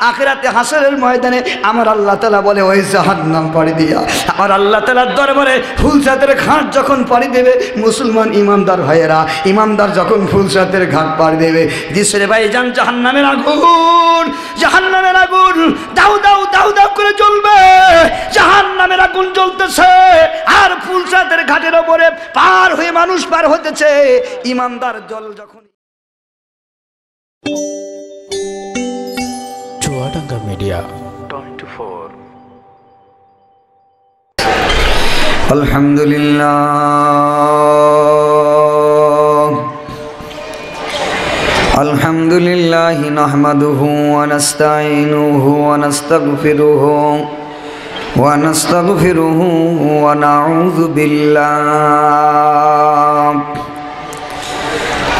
আখিরাতে হাসরের ময়দানে আমার আল্লাহ তাআলা বলে ওই জাহান্নাম পাড়ি দিয়া আমার আল্লাহ তাআলার দরবারে ফুলসাতের ঘাট যখন পাড়ি দেবে মুসলমান ইমানদার ভাইয়েরা ইমানদার যখন ফুলসাতের ঘাট পাড়ি দেবে দিশরে ভাইজান জাহান্নামের আগুন দাউ দাউ দাউ দাউ করে জ্বলবে জাহান্নামের আগুন জ্বলতেছে আর ফুলসাতের ঘাটের উপরে পার হয়ে মানুষ পার হতেছে ইমানদার জল যখন চুয়াডাঙ্গা মিডিয়া 24 আলহামদুলিল্লাহ নাহমাদুহু ওয়া নাস্তাঈনুহু ওয়া নাস্তাগফিরুহু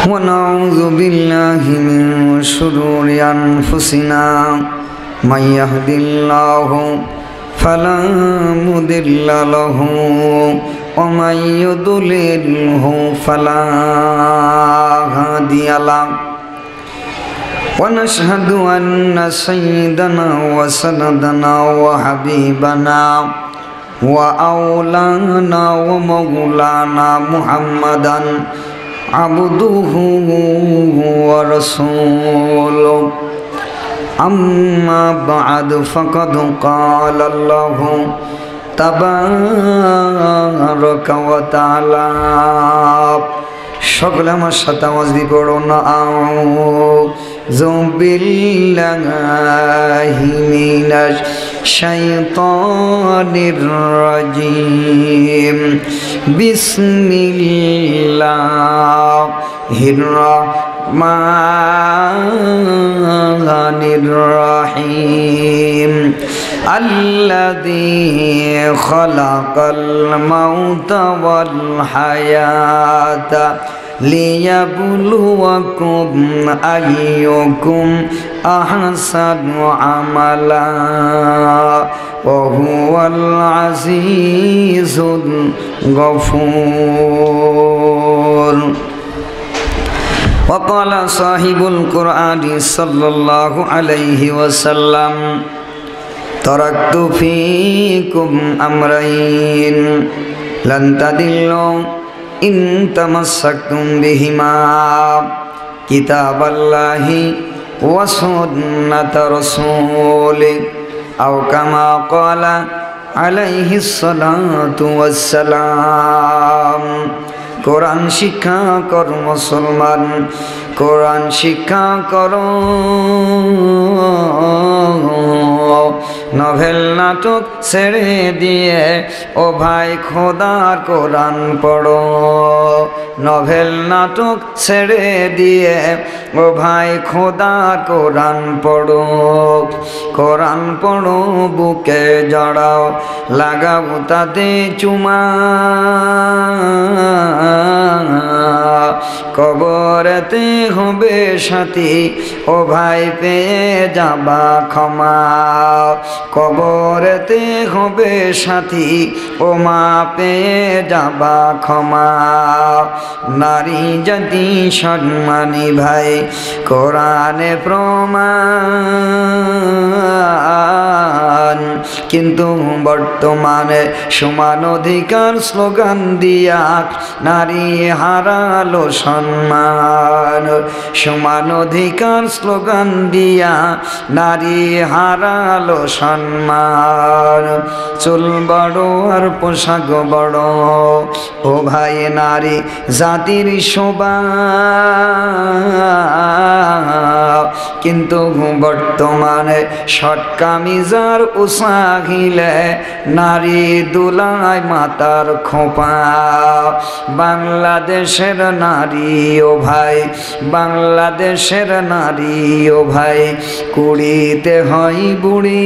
ওয়া নাউযু বিল্লাহি মিন শুরুরি আনফুসিনা মান ইয়াহদিল্লাহু ফালা মুদিল্লা লাহু ওয়া মান ইউদ্লিলহু ফালা হাদিয়া লাহু ونشهد أن سيدنا وسندنا وحبيبنا وأولانا ومولانا محمدا عبده ورسوله أما بعد فقد قال الله تبارك وتعالى সকলে আমার সাথে আওয়াজ দিয়ে পড়ো না আউযু বিল্লাহি মিনাশ শাইতানির রাজিম বিসমিল্লাহির রহমানির রহিম الذي خلق الموت والحياة ليبلوكم أيكم أحسن عملا وهو العزيز الغفور وقال صاحب القرآن صلى الله عليه وسلم تركت فيكم أمرين لن تضلوا إن تمسكتم بهما كتاب الله وسنة رسوله أو كما قال عليه الصلاة والسلام কোরআন শিক্ষা কর মুসলমান কোরআন শিক্ষা করো নভেল নাটক ছেড়ে দিয়ে ও ভাই খোদার কোরআন পড়ো নভেল নাটক ছেড়ে দিয়ে ও ভাই খোদার কোরআন পড়ো কোরআন পড়ো বুকে জড়াও লাগাও তাতে চুমা কবরেতে হবে সাথী ও ভাই পেয়ে যাবা ক্ষমা কবরেতে হবে সাথী ও মা পেয়ে যাবা ক্ষমা নারী জাতি সম্মানী ভাই কোরআনে প্রমাণ কিন্তু বর্তমানে সমান অধিকার স্লোগান দিয়া নারী হারালো সম্মান সমান অধিকার স্লোগান দিয়া নারী হারালো সম্মান চুল বড় আর পোশাক বড় ও ভাই নারী জাতির শোভা কিন্তু বর্তমানে শর্ট কামিজার উসাহিলে নারী দুলায় মাতার খোপা বাংলাদেশের নারী ও ভাই বাংলাদেশের নারী ও ভাই কুড়িতে হয় বুড়ি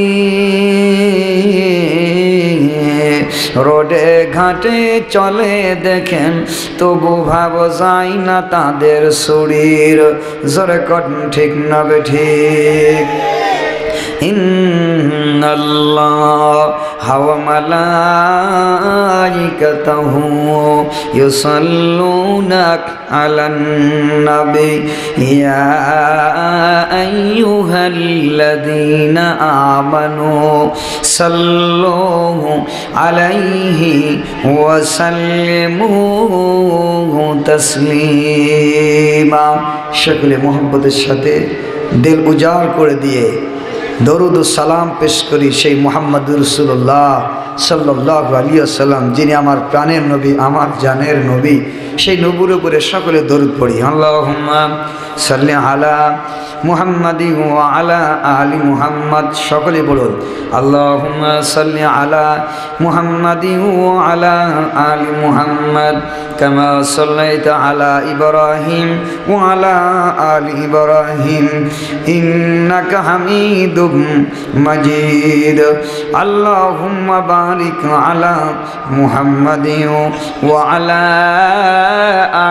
রোডে ঘাটে চলে দেখেন তবু ভাব যায় না তাদের শরীর জোরে কন ঠিক না বেঠিক ইন্নাল্লাহ ওয়া মালাইকাতুহু ইউসাল্লুনা আলান নবী ইয়া আইয়ুহাল্লাযীনা আমানু সাল্লু আলাইহি ওয়া সাল্লিমু তাসলিমা। সকলে মোহাম্মদের সাথে দিল উজাড় করে দিয়ে দরুদ ও সালাম পেশ করি সেই মুহাম্মদুর রাসূলুল্লাহ সাল্লাল্লাহু আলাইহি ওয়াসাল্লাম, যিনি আমার প্রাণের নবী, আমার জানের নবী। সেই নবীর উপরে সকলে দরুদ পড়ি। আল্লাহুম্মা সাল্লি আলা মুহাম্মাদি ওয়া আলা আলি মুহাম্মদ। সকলে বলুন আল্লাহুম্মা সাল্লি আলা মুহাম্মাদি ওয়া আলা আলি মুহাম্মদ কামা সাল্লাইতা আলা ইব্রাহিম ওয়া আলা আলি ইব্রাহিম ইন্নাকা হামিদুম মাজিদ। আল্লাহুম্মা বারিক আলা মুহাম্মাদি ওয়া আলা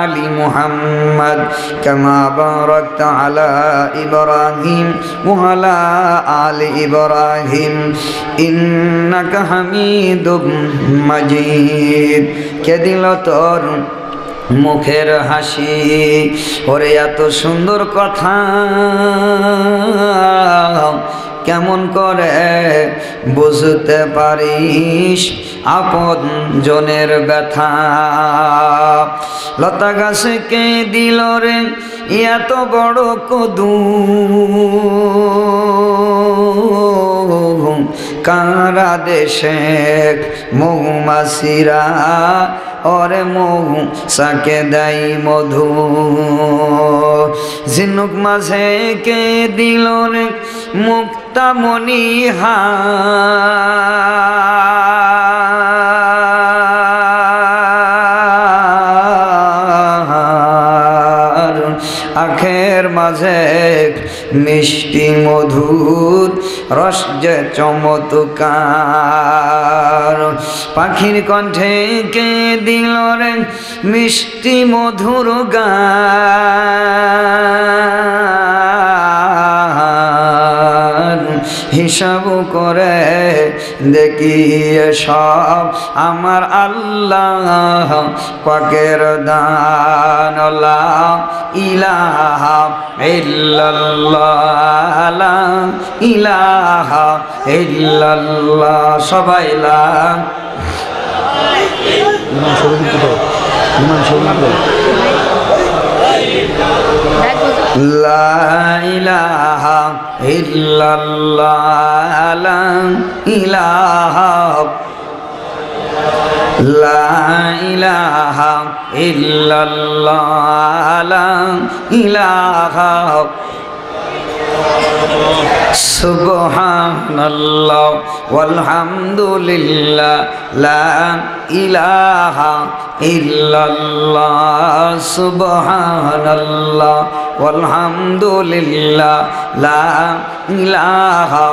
আলি মুহাম্মদ কামা বারাকতা আলা ইব্রাহিম ওয়া আলা আলি ইব্রাহিম ইন্নাকা হামিদুম মাজিদ। কে দিল তোর মুখের হাসি, ওরে এত সুন্দর কথা কেমন করে বুঝতে পারিস আপন জনের ব্যথা। লতা গাছে কে দিল রে এত বড় কদু, কারা দেশে মৌমাছিরা ওরে মৌ সাকে দেয় মধু। ঝিনুক মাঝে কে দিল রে মুক্তা মনিহা, আখের মাঝে মিষ্টি মধুর রস যে চমৎকার। পাখির কণ্ঠে কে দিল রে মিষ্টি মধুর গান। হিসাব করে দেখি সব আমার আল্লাহ পাকের দান। লা ইলাহা ইল্লাল্লাহ, লা ইলাহা ইল্লাল্লাহ। সবাই লা লা ইলাহা ইল্লাল্লাহ, লা ইলাহা লা ইলাহা ইল্লাল্লাহ, লা ইলাহা। সুবহানাল্লাহ ওয়ালহামদুলিল্লাহ, লা ইলাহা ইল্লাল্লাহ। সুবহানাল্লাহ ওয়ালহামদুলিল্লাহ, লা ইলাহা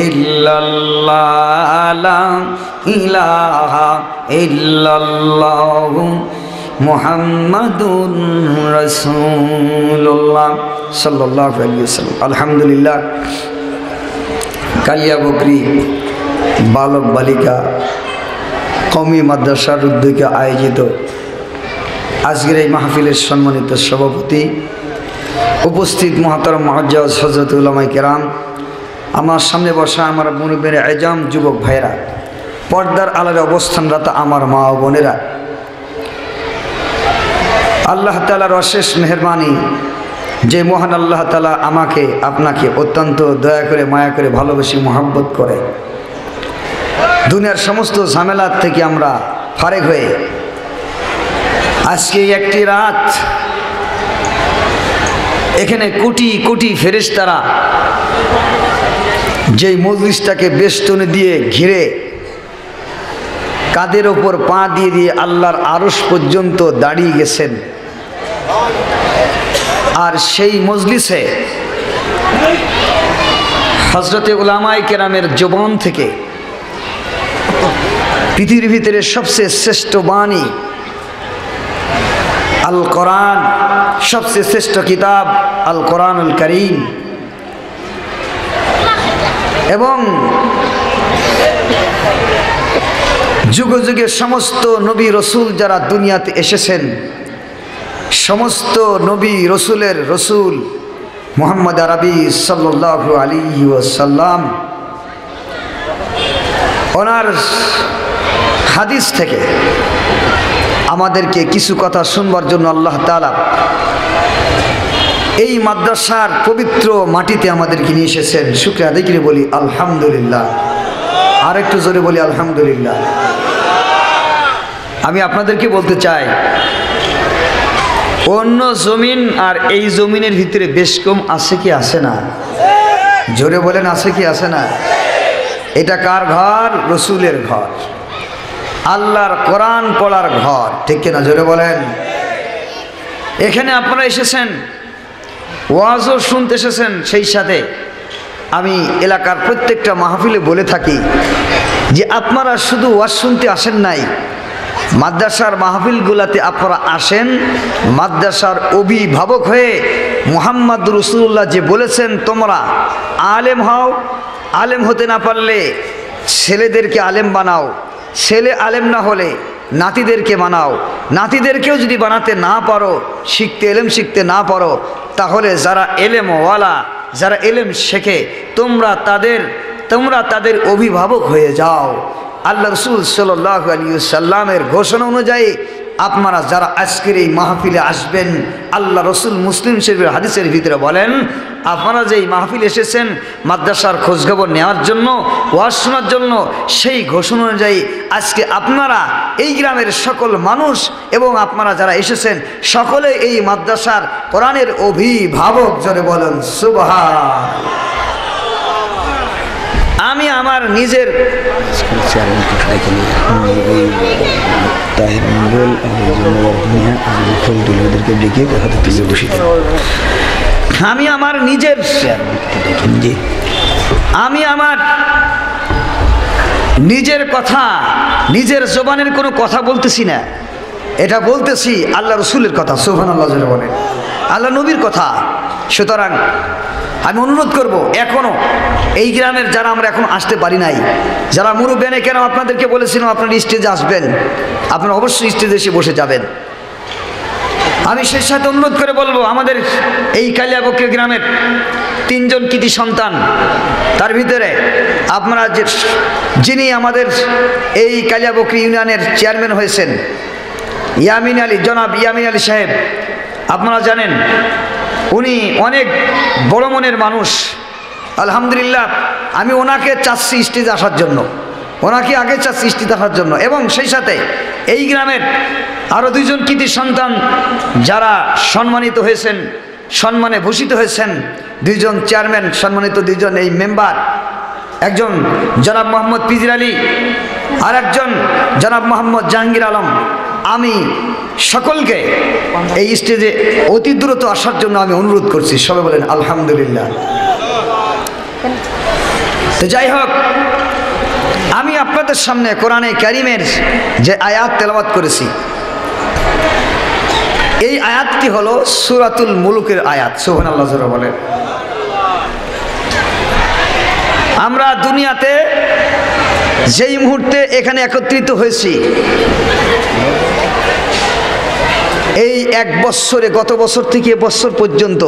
ইল্লাল্লাহ, লা ইলাহা ইল্লাল্লাহ মুহাম্মাদুর রাসূলুল্লাহ সাল্লাল্লাহু আলাইহি ওয়াসাল্লাম। আলহামদুলিল্লাহ, কালিয়া বকরি বালক বালিকা কওমি মাদ্রাসার উদ্যোগে আয়োজিত আজকের এই মাহফিলের সম্মানিত সভাপতি, উপস্থিত মহতারাম মুআজ্জাজ হযরত উলামায়ে কেরাম, আমার সামনে বসা আমার মুরব্বির আজম যুবক ভাইরা, পর্দার আড়ালে অবস্থানরত আমার মা ও বোনেরা, আল্লাহ তাআলার অশেষ মেহেরবানি যে মহান আল্লাহ তাআলা আমাকে আপনাকে অত্যন্ত দয়া করে মায়া করে ভালোবেসে মহব্বত করে দুনিয়ার সমস্ত ঝামেলার থেকে আমরা ফারেক হয়ে আজকে একটি রাত এখানে কোটি কোটি ফেরেশতারা যেই মজলিসটাকে বেষ্টনী দিয়ে ঘিরে কাদের ওপর পা দিয়ে দিয়ে আল্লাহর আরশ পর্যন্ত দাঁড়িয়ে গেছেন, আর সেই মজলিসে হযরতে উলামায়ে কেরামের জবান থেকে পৃথিবীর ভিতরে সবচেয়ে শ্রেষ্ঠ বাণী আল কোরআন, সবচেয়ে শ্রেষ্ঠ কিতাব আল কোরআনুল কারীম, এবং যুগে যুগে সমস্ত নবী রসুল যারা দুনিয়াতে এসেছেন, সমস্ত নবী রসুলের রসুল মুহাম্মদ আরবি সাল্লাল্লাহু আলাইহি ওয়াসাল্লাম ওনার হাদিস থেকে আমাদেরকে কিছু কথা শুনবার জন্য আল্লাহ তাআলা এই মাদ্রাসার পবিত্র মাটিতে আমাদেরকে নিয়ে এসেছেন। শুকরিয়া আদায় করে বলি আলহামদুলিল্লাহ। আর একটু জোরে বলি আলহামদুলিল্লাহ। আমি আপনাদেরকে বলতে চাই, অন্য জমিন আর এই জমিনের ভিতরে বেশ কম আছে কি আছে না? জোরে বলেন আছে কি আছে না? এটা কার ঘর? রসুলের ঘর, আল্লাহর কোরআন পড়ার ঘর, ঠিক কিনা? জোরে বলেন। এখানে আপনারা এসেছেন, ওয়াজও শুনতে এসেছেন। সেই সাথে আমি এলাকার প্রত্যেকটা মাহফিলে বলে থাকি যে আপনারা শুধু ওয়াজ শুনতে আসেন নাই, মাদ্রাসার মাহফিলগুলাতে আপনারা আসেন মাদ্রাসার অভিভাবক হয়ে। মুহাম্মদ রাসূলুল্লাহ যে বলেছেন তোমরা আলেম হও, আলেম হতে না পারলে ছেলেদেরকে আলেম বানাও, ছেলে আলেম না হলে নাতিদেরকে বানাও, নাতিদেরকেও যদি বানাতে না পারো, এলেম শিখতে না পারো, তাহলে যারা এলেমওয়ালা, যারা এলেম শেখে তোমরা তাদের অভিভাবক হয়ে যাও। আল্লাহ রসুল সাল্লাল্লাহু আলাইহি ওয়াসাল্লামের ঘোষণা অনুযায়ী আপনারা যারা আজকের এই মাহফিলে আসবেন, আল্লাহ রসুল মুসলিম শরীফের হাদিসের ভিতরে বলেন, আপনারা যে এই মাহফিলে এসেছেন মাদ্রাসার খোঁজখবর নেওয়ার জন্য, ওয়াজ শোনার জন্য, সেই ঘোষণা অনুযায়ী আজকে আপনারা এই গ্রামের সকল মানুষ এবং আপনারা যারা এসেছেন সকলে এই মাদ্রাসার কোরআনের অভিভাবক। জোরে বলেন সুবহানাল্লাহ। আমি আমার নিজের নিজের কথা, নিজের জবানের কোনো কথা বলতেছি না, এটা বলতেছি আল্লাহ রসুলের কথা। সুবহানাল্লাহ জোরে বলেন, আল্লাহ নবীর কথা। সুতরাং আমি অনুরোধ করব, এখনো এই গ্রামের যারা আমরা এখন আসতে পারি নাই, যারা মুরব্বিয়ানে কেন আপনাদেরকে বলেছিলাম আপনারা স্টেজে আসবেন, আপনারা অবশ্যই স্টেজে এসে বসে যাবেন। আমি সেই সাথে অনুরোধ করে বলবো, আমাদের এই কালিয়াবকরী গ্রামের 3 জন কৃতি সন্তান, তার ভিতরে আপনারা যিনি আমাদের এই কালিয়াবকরী ইউনিয়নের চেয়ারম্যান হয়েছেন ইয়ামিন আলী, জনাব ইয়ামিন আলী সাহেব, আপনারা জানেন উনি অনেক বড় মনের মানুষ। আলহামদুলিল্লাহ, আমি ওনাকে চাচ্ছি স্টেজে আসার জন্য, ওনাকে আগে চাচ্ছি স্টেজে আসার জন্য। এবং সেই সাথে এই গ্রামের আরও 2 জন কৃতি সন্তান যারা সম্মানিত হয়েছেন, সম্মানে ভূষিত হয়েছেন, 2 জন চেয়ারম্যান, সম্মানিত 2 জন এই মেম্বার, একজন জনাব মোহাম্মদ পিজির আলী আর একজন জনাব মোহাম্মদ জাহাঙ্গীর আলম। আমি সকলকে এই স্টেজে অতি দ্রুত আসার জন্য আমি অনুরোধ করছি। সবাই বলেন আলহামদুলিল্লাহ। তো যাই হোক, আমি আপনাদের সামনে কোরআনে কারিমের যে আয়াত তেলাওয়াত করেছি, এই আয়াতটি হলো সূরাতুল মুলুকের আয়াত। সুবহানাল্লাহ জোরে বলেন। আমরা দুনিয়াতে যেই মুহূর্তে এখানে একত্রিত হয়েছি, এই 1 বছরে, গত বছর থেকে বছর পর্যন্ত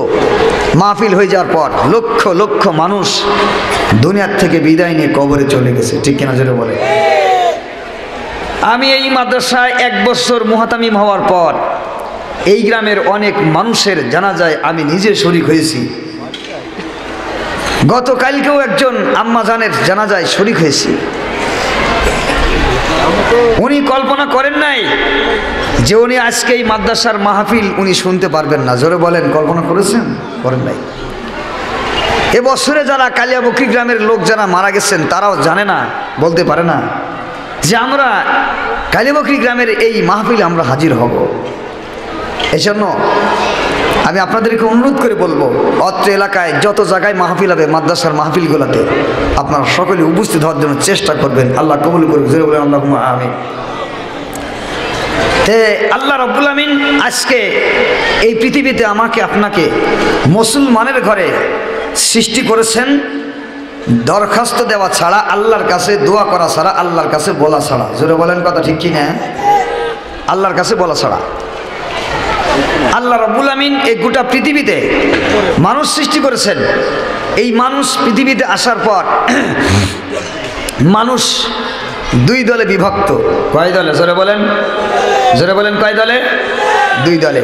মাহফিল হয়ে যাওয়ার পর লক্ষ লক্ষ মানুষ দুনিয়ার থেকে বিদায় নিয়ে কবরে চলে গেছে, ঠিক কিনা জোরে বলে। আমি এই মাদ্রাসায় 1 বছর মুহাতামিম হওয়ার পর এই গ্রামের অনেক মানুষের জানাজায় আমি নিজে শরীক হয়েছি। গতকালকেও একজন আম্মাজানের জানাজায় শরীক হয়েছি। উনি কল্পনা করেন নাই যে উনি আজকে এই মাদ্রাসার মাহফিল উনি শুনতে পারবেন না। জোরে বলেন, কল্পনা করেছেন? করেন নাই। এবছরে যারা কালিয়াবকরী গ্রামের লোক যারা মারা গেছেন তারাও জানে না, বলতে পারে না যে আমরা কালিয়াবকরী গ্রামের এই মাহফিলে আমরা হাজির হব। এজন্য আমি আপনাদেরকে অনুরোধ করে বলবো, অত্র এলাকায় যত জায়গায় মাহফিল হবে, মাদ্রাসার মাহফিলগুলোতে আপনারা সকলে উপস্থিত হওয়ার জন্য চেষ্টা করবেন। আল্লাহ কবুল করুন। জোরে বলেন আল্লাহুম্মা আমিন। আল্লাহ রাব্বুল আমিন আজকে এই পৃথিবীতে আমাকে আপনাকে মুসলমানের ঘরে সৃষ্টি করেছেন, দরখাস্ত দেওয়া ছাড়া, আল্লাহর কাছে দোয়া করা ছাড়া, আল্লাহর কাছে বলা ছাড়া। জোরে বলেন কথা ঠিক কি না? আল্লাহর কাছে বলা ছাড়া। আল্লাহ রাব্বুল আমিন এই গোটা পৃথিবীতে মানুষ সৃষ্টি করেছেন। এই মানুষ পৃথিবীতে আসার পর মানুষ দুই দলে বিভক্ত। কয় দলে? জোরে বলেন, জোরে বলেন, কয় দলে? দুই দলে।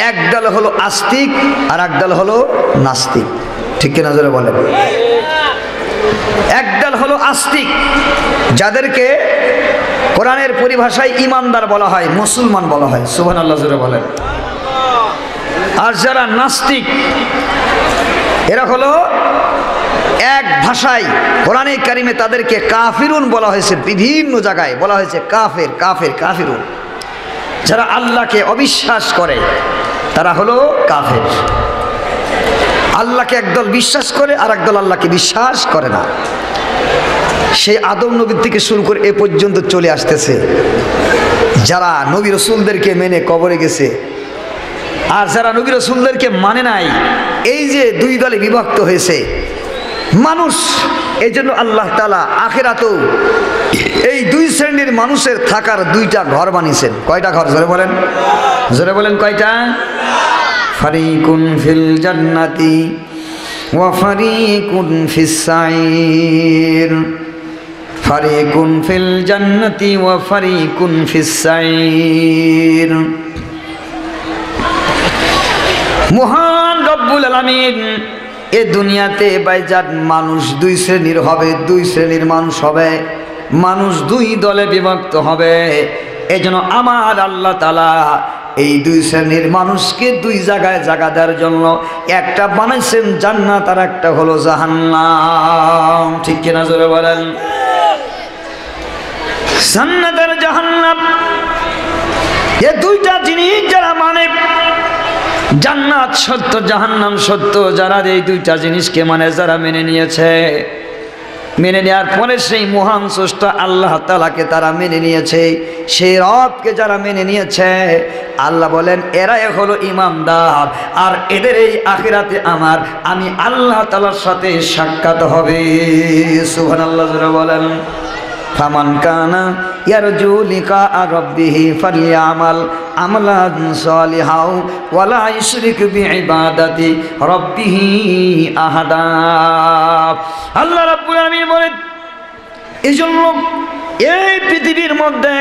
এক দল হলো আস্তিক আর এক দল হলো নাস্তিক। ঠিক কিনা? জোরে বলেন। এক দল হলো আস্তিক, যাদেরকে কোরআনের পরিভাষায় ইমানদার বলা হয়, মুসলমান বলা হয়। সুবহানাল্লাহ, জোরে বলেন। আর যারা নাস্তিক, এরা হলো এক ভাষায় কোরআনে কারিমে তাদেরকে কাফিরুন বলা হয়েছে। বিভিন্ন জায়গায় বলা হয়েছে কাফের, কাফের, কাফিরুন। যারা আল্লাহকে অবিশ্বাস করে তারা হলো কাফের। আল্লাহকে একদল বিশ্বাস করে আর একদল আল্লাহকে বিশ্বাস করে না। সেই আদম নবীর থেকে শুরু করে এ পর্যন্ত চলে আসতেছে। যারা নবী রসুলদেরকে মেনে কবরে গেছে আর যারা নবী রসুলদেরকে মানে নাই, এই যে দুই দলে বিভক্ত হয়েছে মানুষ। এই জন্য আল্লাহ তাআলা আখিরাতেও এই দুই শ্রেণীর মানুষের থাকার দুইটা ঘর বানিয়েছেন। কয়টা ঘর? জোরে বলেন, জোরে বলেন, কয়টা? ফারিকুন ফিল জান্নাতি ওয়া ফারিকুন ফিস সাইর। ফারিকুন ফিল জান্নাতি ওয়া ফারিকুন ফিস সাইর। মহান রব্বুল আলামিন এ দুনিয়াতে বাইজান মানুষ দুই শ্রেণীর হবে, দুই শ্রেণীর মানুষ হবে, মানুষ দুই দলে বিভক্ত হবে। এজন্য আমার আল্লাহ তাআলা এই দুই শ্রেণীর মানুষকে দুই জায়গায় জায়গা দেওয়ার জন্য একটা বানাইছেন জান্নাত আর একটা হলো জাহান্নাম। ঠিক কিনা? জোরে বলেন। জান্নাত আর জাহান্নাম, এ দুইটা জিনিস যারা মানে, জান্নাত সত্য, জাহান্নাম সত্য, যারা এই দুইটা জিনিসকে মানে, যারা মেনে নিয়েছে, মেনে নেওয়ার পরে সেই মহান স্রষ্টা আল্লাহ তাআলাকে তারা মেনে নিয়েছে, সেই রবকে যারা মেনে নিয়েছে, আল্লাহ বলেন এরাই হলো ইমানদার। আর এদের এই আখিরাতে আমি আল্লাহ তাআলার সাথে সাক্ষাৎ হবে। সুবহানাল্লাহ, জোরে বলেন। ফামান কানা ইয়ারজু লিকা রাব্বিহি ফালইআমাল আমালান সালিহাও ওয়ালা ইশরিক বিইবাদাতি রাব্বিহি আহাদা। আল্লাহ রাব্বুল আলামিন বলেন, এজন্য এই পৃথিবীর মধ্যে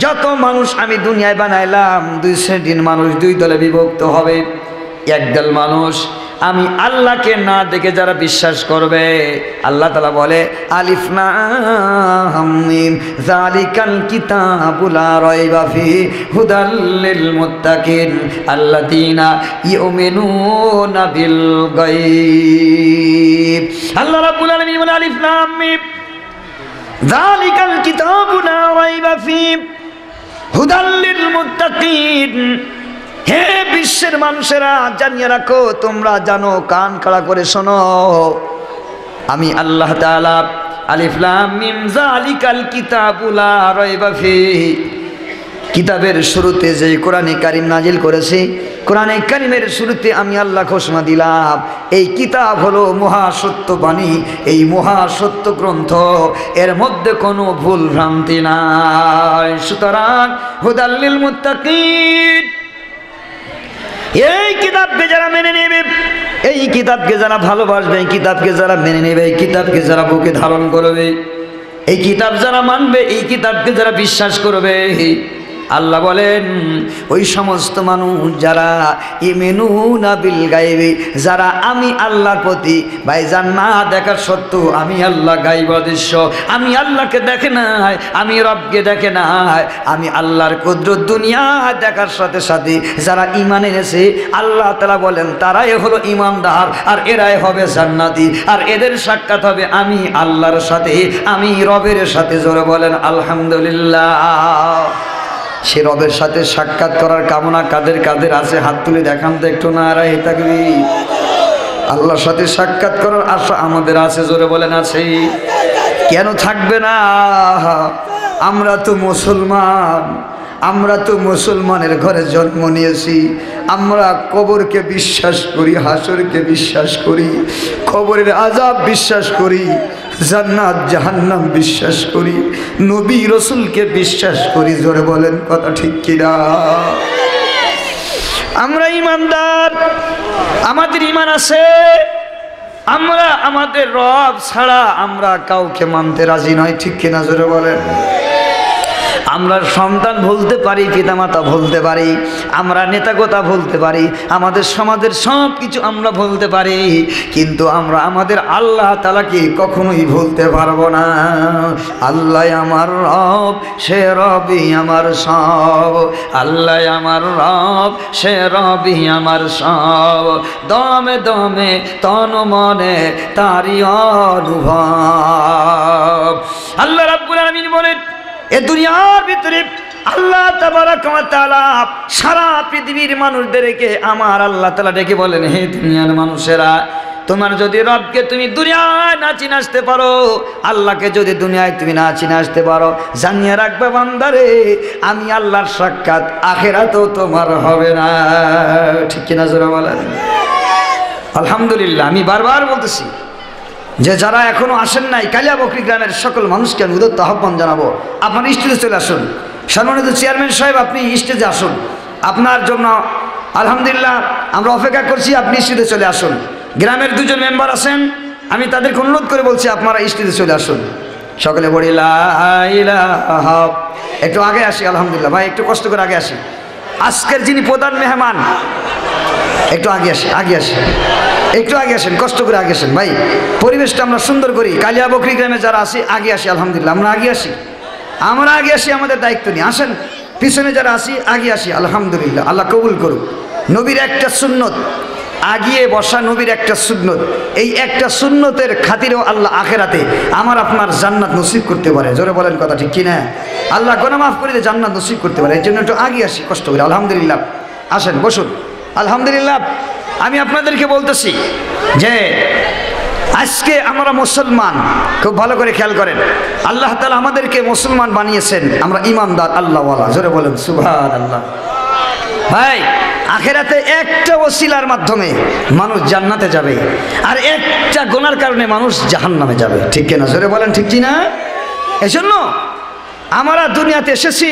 যত মানুষ আমি দুনিয়ায় বানাইলাম, দুই শ্রেণীর মানুষ দুই দলে বিভক্ত হবে। একদল মানুষ আমি আল্লাহকে না দেখে যারা বিশ্বাস করবে, আল্লাহ তাআলা বলে আলিফ লাম মিম যালিকাল কিতাবু লা রাইবা ফিহি হুদাল লিল মুত্তাকিন আল্লাযীনা ইউমিনুনা বিল গায়ব। আল্লাহ রাব্বুল আলামিন বলে আলিফ লাম মিম যালিকাল কিতাবু লা রাইবা ফিহি হুদাল লিল মুত্তাকিন। হে বিশ্বের মানুষেরা, জানিয়ে রাখো, তোমরা জানো, কান খাড়া করে শোনো, আমি আল্লাহ তাআলা আলিফ লাম মিম যালিকাল কিতাবু লা রাইবা ফিহি, কিতাবের শুরুতে যে কোরআনে কারিম নাজিল করেছি, কোরআনে কারিমের শুরুতে আমি আল্লাহ ঘোষণা দিলাম এই কিতাব হলো মহাসত্য বাণী, এই মহাসত্য গ্রন্থ, এর মধ্যে কোনো ভুল ভ্রান্তি নাই। সুতরাং হুদাল লিল মুত্তাকিন, এই কিতাবকে যারা মেনে নেবে, এই কিতাবকে যারা ভালোবাসবে, এই কিতাবকে যারা মেনে নেবে, এই কিতাবকে যারা বুকে ধারণ করবে, এই কিতাব যারা মানবে, এই কিতাবকে যারা বিশ্বাস করবে, আল্লাহ বলেন ওই সমস্ত মানুষ যারা ইমিনুনা বিল গায়বি, যারা আমি আল্লাহর প্রতি ভাইজান না দেখার সত্ত্বেও আমি আল্লাহ গায়ব অদৃশ্য, আমি আল্লাহকে দেখে নাই, আমি রবকে দেখে নাই, আমি আল্লাহর কুদরত দুনিয়া দেখার সাথে সাথে যারা ঈমান এনেছে, আল্লাহ তাআলা বলেন তারাই হলো ঈমানদার, আর এরাই হবে জান্নাতি, আর এদের সাক্ষাৎ হবে আমি আল্লাহর সাথে, আমি রবের সাথে। জোরে বলেন আলহামদুলিল্লাহ। সে রবের সাথে সাক্ষাৎ করার কামনা কাদের কাদের আছে? হাত তুলে দেখান তো একটু। নারায়ে তাকবীর। আল্লাহর সাথে সাক্ষাৎ করার আশা আমাদের আছে। জোরে বলেন আছে। কেন থাকবে না? আমরা তো মুসলমান, আমরা তো মুসলমানের ঘরে জন্ম নিয়েছি, আমরা কবরকে বিশ্বাস করি, হাসরকে বিশ্বাস করি, কবরের আযাব বিশ্বাস করি, জান্নাত জাহান্নাম বিশ্বাস করি, নবী রসুলকে বিশ্বাস করি। জোরে বলেন কথা ঠিক কিনা? আমরা ইমানদার, আমাদের ইমান আছে। আমরা আমাদের রব ছাড়া আমরা কাউকে মানতে রাজি নয়, ঠিক কিনা? জোরে বলেন। আমরা সন্তান ভুলতে পারি, পিতামাতা ভুলতে পারি, আমরা নেতাগোতা ভুলতে পারি, আমাদের সমাজের সব কিছু আমরা ভুলতে পারি, কিন্তু আমরা আমাদের আল্লাহ তাআলাকে কখনোই ভুলতে পারবো না। আল্লাহ আমার রব, সে রবই আমার সব। আল্লাহ আমার রব, সে রবই আমার সব। দমে দমে তন মনে তারি অনুভব। আল্লাহ রাব্বুল আলামিন বলেন, এ দুনিয়ার ভিতরে আল্লাহ তাবারাক ওয়া তাআলা সারা পৃথিবীর মানুষদেরকে আমার আল্লাহ তাআলা ডেকে বলেন, হে দুনিয়ার মানুষেরা, তোমার যদি রবকে তুমি দুনিয়ায় না চিনে আসতে পারো, আল্লাহকে যদি দুনিয়ায় তুমি না চিনে আসতে পারো, জানিয়ে রাখবে বান্দারে, আমি আল্লাহর সাক্ষাৎ আখিরাতেও তোমার হবে না। ঠিক কিনা? জোরে বলেন। আলহামদুলিল্লাহ। আমি বারবার বলতেছি যে যারা এখনো আসেন নাই, কালিয়াবকরী গ্রামের সকল মানুষকে আমি উদাত্ত আহ্বান জানাবো, আপনার স্টেজে চলে আসুন। সম্মানিত চেয়ারম্যান সাহেব, আপনি স্টেজে আসুন। আপনার জন্য আলহামদুলিল্লাহ আমরা অপেক্ষা করছি, আপনি স্টেজে চলে আসুন। গ্রামের দুজন মেম্বার আছেন, আমি তাদেরকে অনুরোধ করে বলছি আপনারা স্টেজে চলে আসুন। সকলে বলি লা ইলাহা। একটু আগে আসি। আলহামদুলিল্লাহ ভাই, একটু কষ্ট করে আগে আসি। আজকের যিনি প্রধান মেহমান, একটু আগে আসি, আগে আসি, একটু আগে আসেন, কষ্ট করে আগে আসেন ভাই। পরিবেশটা আমরা সুন্দর করি। কালিয়াবকরী গ্রামে যারা আসি আগে আসি। আলহামদুলিল্লাহ আমরা আগে আসি, আমরা আগে আসি, আমাদের দায়িত্ব নিয়ে আসেন। পিছনে যারা আসি আগে আসি। আলহামদুলিল্লাহ, আল্লাহ কবুল করুক। নবীর একটা সুন্নত, আগিয়ে বসা নবীর একটা সুন্নত। এই একটা সুন্নতের খাতিরেও আল্লাহ আখেরাতে আমার আপনার জান্নাত নসিব করতে পারে। জোরে বলেন কথা ঠিক কিনা? আল্লাহ গুনাহ মাফ করে দিয়ে জান্নাত নসিব করতে পারে। এই জন্য একটু আগে আসি, কষ্ট করে। আলহামদুলিল্লাহ, আসেন, বসুন। আলহামদুলিল্লাহ। আমি আপনাদেরকে বলতেছি যে আজকে আমরা মুসলমান, খুব ভালো করে খেয়াল করেন। আল্লাহ তাআলা আমাদেরকে মুসলমান বানিয়েছেন, আমরা ইমানদার আল্লাহওয়ালা। জোরে বলেন সুবহানাল্লাহ। ভাই, আখেরাতে একটা ওসিলার মাধ্যমে মানুষ জান্নাতে যাবে, আর একটা গুনার কারণে মানুষ জাহান্নামে যাবে। ঠিক কিনা? জোরে বলেন ঠিক কিনা? এজন্য আমরা দুনিয়াতে এসেছি,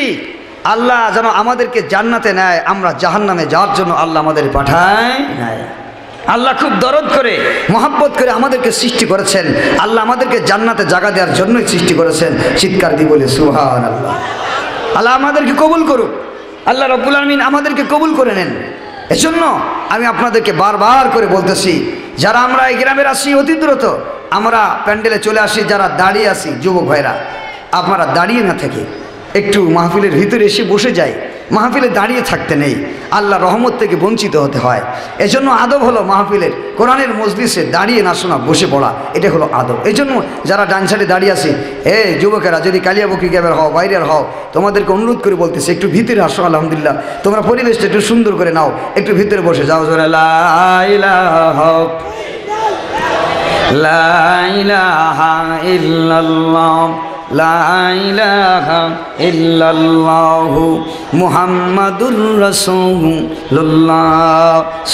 আল্লাহ যেন আমাদেরকে জান্নাতে নেয়, আমরা জাহান্নামে যাওয়ার জন্য আল্লাহ আমাদের পাঠায় নেয়। আল্লাহ খুব দরদ করে, মহব্বত করে আমাদেরকে সৃষ্টি করেছেন। আল্লাহ আমাদেরকে জান্নাতে জায়গা দেওয়ার জন্যই সৃষ্টি করেছেন। চিৎকার দিয়ে বলে সুবহানাল্লাহ। আল্লাহ আমাদেরকে কবুল করুক। আল্লাহ রাব্বুল আলামিন আমাদেরকে কবুল করে নেন। এজন্য আমি আপনাদেরকে বারবার করে বলতেছি, যারা আমরা এই গ্রামের আসি অতি দ্রুত আমরা প্যান্ডেলে চলে আসি, যারা দাঁড়িয়ে আসি যুবক ভাইরা, আপনারা দাঁড়িয়ে না থেকে একটু মাহফিলের ভিতরে এসে বসে যাই। মাহফিলে দাঁড়িয়ে থাকতে নেই, আল্লাহ রহমত থেকে বঞ্চিত হতে হয়। এজন্য আদব হলো মাহফিলের, কোরআনের মজলিসে দাঁড়িয়ে না শোনা, বসে পড়া, এটা হলো আদব। এই জন্য যারা ডান সাইডে দাঁড়িয়ে আছে, যুবকেরা, যদি কালিয়াবকরী গ্রামের হও, বাইরের হও, তোমাদেরকে অনুরোধ করে বলতেছি একটু ভিতরে আসো। আলহামদুলিল্লাহ, তোমরা পরিবেশটা একটু সুন্দর করে নাও, একটু ভিতরে বসে যাও। জোরে লা ইলাহা লা ইলাহা ইল্লাল্লাহ, লা ইলাহা ইল্লাল্লাহু মুহাম্মাদুর রাসূলুল্লাহ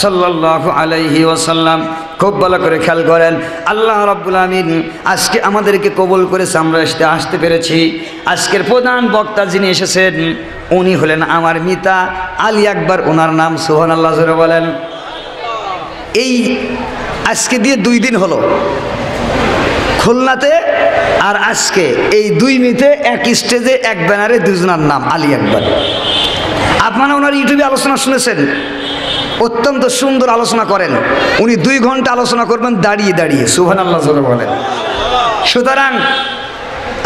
সাল্লাল্লাহু আলাইহি ওয়াসাল্লাম। খুব ভালো করে খেয়াল করেন, আল্লাহ রাব্বুল আমিন আজকে আমাদেরকে কবুল করেছে, আমরা আসতে পেরেছি। আজকের প্রধান বক্তা যিনি এসেছেন, উনি হলেন আমার মিতা আলী আকবর, ওনার নাম। সুবহানাল্লাহ, জোরে বলেন। এই আজকে দিয়ে 2 দিন হলো খুলনাতে, আর আজকে এই 2 মিনিটে এক স্টেজে এক ব্যানারে দুজনের নাম আলী আকবর। আপনারা ওনার ইউটিউবে আলোচনা শুনেছেন, অত্যন্ত সুন্দর আলোচনা করেন। উনি 2 ঘন্টা আলোচনা করবেন দাঁড়িয়ে দাঁড়িয়ে। সুবহানাল্লাহ, জোরে বলেন। সুতরাং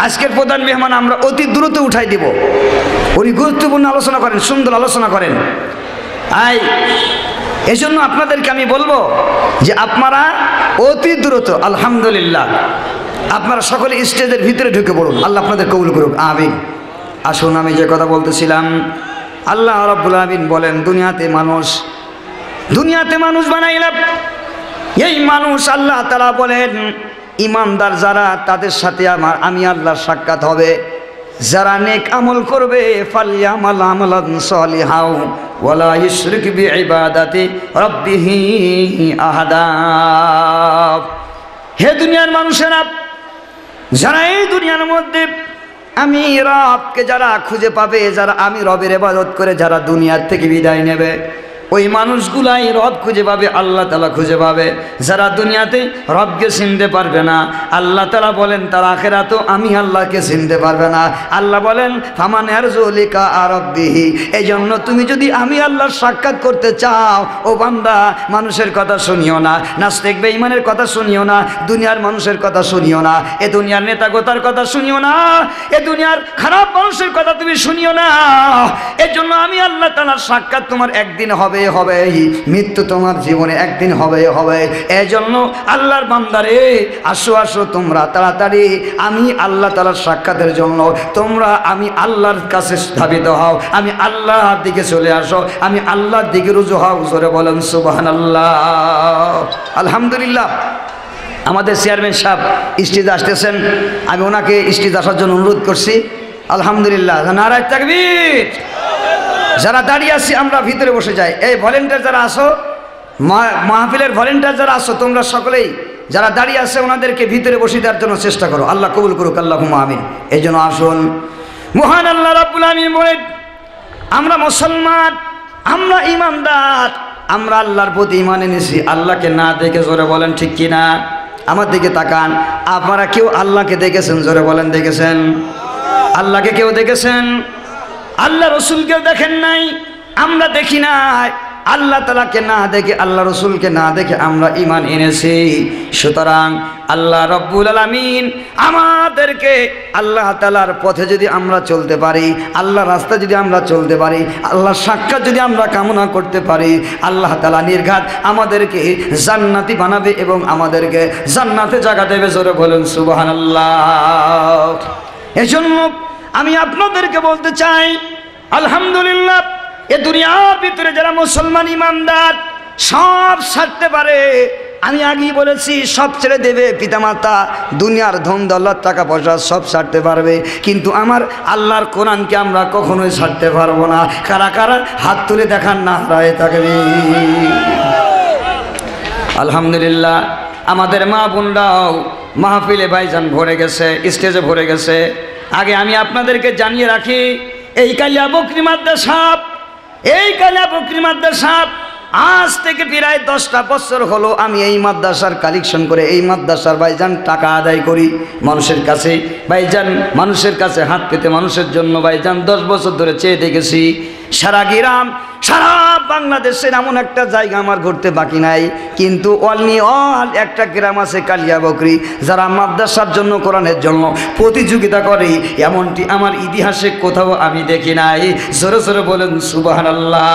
আজকের প্রধান মেহমান আমরা অতি দ্রুত উঠাই দিব। উনি গুরুত্বপূর্ণ আলোচনা করেন, সুন্দর আলোচনা করেন। এজন্য আপনাদেরকে আমি বলবো যে আপনারা অতি দ্রুত, আলহামদুলিল্লাহ, আপনারা সকলে স্টেজের ভিতরে ঢুকে পড়ুন। আল্লাহ আপনাদের কবুল করুক, আমিন। আসুন, আমি যে কথা বলতেছিলাম, আল্লাহ রাব্বুল আমিন বলেন, দুনিয়াতে মানুষ বানাইলাম। এই মানুষ আল্লাহ তাআলা বলেন, ইমানদার যারা, তাদের সাথে আমি আল্লাহর সাক্ষাৎ হবে। যারা নেক আমল করবে ফালইয়ামাল আমালান সালিহাও ওয়ালা ইউশরিক বিইবাদাতি রাব্বিহি আহাদা। হে দুনিয়ার মানুষেরা, যারা এই দুনিয়ার মধ্যে আমি রবকে যারা খুঁজে পাবে, যারা আমি রবের ইবাদত করে যারা দুনিয়ার থেকে বিদায় নেবে, ওই মানুষগুলাই রব খুঁজে পাবে, আল্লাহ তাআলা খুঁজে পাবে। যারা দুনিয়াতে রবকে চিনতে পারবে না, আল্লাহ তাআলা বলেন তার আখিরাতেও আমি আল্লাহকে চিনতে পারবে না। আল্লাহ বলেন ফামান ইয়ারজুলিকা রাব্বিহি। এই জন্য তুমি যদি আমি আল্লাহর সাক্ষাৎ করতে চাও, ও বান্দা, মানুষের কথা শুনিও না, নাস্তিক বেঈমানের কথা শুনিও না, দুনিয়ার মানুষের কথা শুনিও না, এ দুনিয়ার নেতাগোতার কথা শুনিও না, এ দুনিয়ার খারাপ মানুষের কথা তুমি শুনিও না। এর জন্য আমি আল্লাহ তাআলার সাক্ষাৎ তোমার একদিন হবে, মৃত্যু তোমার জীবনে একদিন হবে। এই জন্য আল্লাহর বান্দারে, আসো আসো তোমরা তাড়াতাড়ি আমি আল্লাহ তাআলার সাক্ষাতের জন্য তোমরা আমি আল্লাহর কাছে ধাবিত হও, আমি আল্লাহর দিকে চলে আসো, আমি আল্লাহর দিকে রুজু হও। জোরে বলেন সুবহানাল্লাহ, আলহামদুলিল্লাহ। আমাদের চেয়ারম্যান সাহেব স্টেজে আসতেছেন, আমি ওনাকে স্টেজে আসার জন্য অনুরোধ করছি। আলহামদুলিল্লাহ, নারায়ে তাকবীর। যারা দাঁড়িয়ে আছি আমরা ভিতরে বসে যাই। এই ভলেন্টিয়ার যারা আসো, মাহফিলের ভলেন্টিয়ার যারা আসো, তোমরা সকলেই যারা দাঁড়িয়ে আছে ওনাদেরকে ভিতরে বসে দেওয়ার জন্য চেষ্টা করো। আল্লাহ কবুল করুক, আল্লাহুম্মা আমিন। এই জন্য আসুন, মহান আল্লাহ রাব্বুল আমিন বলেন আমরা মুসলমান, আমরা ঈমানদার, আমরা আল্লাহর প্রতি ঈমান এনেছি আল্লাহকে না দেখে। জোরে বলেন ঠিক কিনা? আমার দিকে তাকান। আপনারা কেউ আল্লাহকে দেখেছেন? জোরে বলেন দেখেছেন? আল্লাহকে কেউ দেখেছেন? আল্লাহ রসুলকে দেখেন নাই? আমরা দেখি নাই। আল্লাহ তাআলাকে না দেখে, আল্লাহ রসুলকে না দেখে আমরা ঈমান এনেছি। সুতরাং আল্লাহ রব্বুল আলামিন আমাদেরকে আল্লাহ তাআলার পথে যদি আমরা চলতে পারি, আল্লাহ রাস্তা যদি আমরা চলতে পারি, আল্লাহ সাক্ষাৎ যদি আমরা কামনা করতে পারি, আল্লাহ তাআলা নির্ঘাত আমাদেরকে জান্নাতি বানাবে এবং আমাদেরকে জান্নাতে জায়গা দেবে। জোরে বলেন সুবহানাল্লাহ। এজন্য আমি আপনাদেরকে বলতে চাই, আলহামদুলিল্লাহ, এ দুনিয়ার ভিতরে যারা মুসলমান ঈমানদার সব ছাড়তে পারে। আমি আগেই বলেছি সব ছেড়ে দেবে, পিতামাতা, দুনিয়ার ধন দৌলত, টাকা পয়সা সব ছাড়তে পারবে, কিন্তু আমার আল্লাহর কোরআনকে আমরা কখনোই ছাড়তে পারবো না। কারা কারা হাত তুলে দেখান না? নারায়ে তাকবীর। আলহামদুলিল্লাহ, আমাদের মা বোনরাও মাহফিলে ভাইজান ভরে গেছে, স্টেজে ভরে গেছে। আগে আমি আপনাদেরকে জানিয়ে রাখি, এই কালিয়া বকরি মাদ্রাসা, এই কালিয়া বকরি মাদ্রাসা আজ থেকে প্রায় 10টা বছর হলো আমি এই মাদ্রাসার কালেকশন করে এই মাদ্রাসার ভাইজান টাকা আদায় করি মানুষের কাছে। ভাইজান মানুষের কাছে হাত পেতে মানুষের জন্য ভাইজান 10 বছর ধরে চেয়ে দেখেছি। সারা গ্রাম, সারা বাংলাদেশের এমন একটা জায়গা আমার ঘুরতে বাকি নাই, কিন্তু অনলি অল একটা গ্রাম আছে কালিয়া বকরি, যারা মাদ্রাসার জন্য, কোরআনের জন্য প্রতিযোগিতা করে। এমনটি আমার ইতিহাসে কোথাও আমি দেখি নাই। জোরে জোরে বলেন সুবহানাল্লাহ,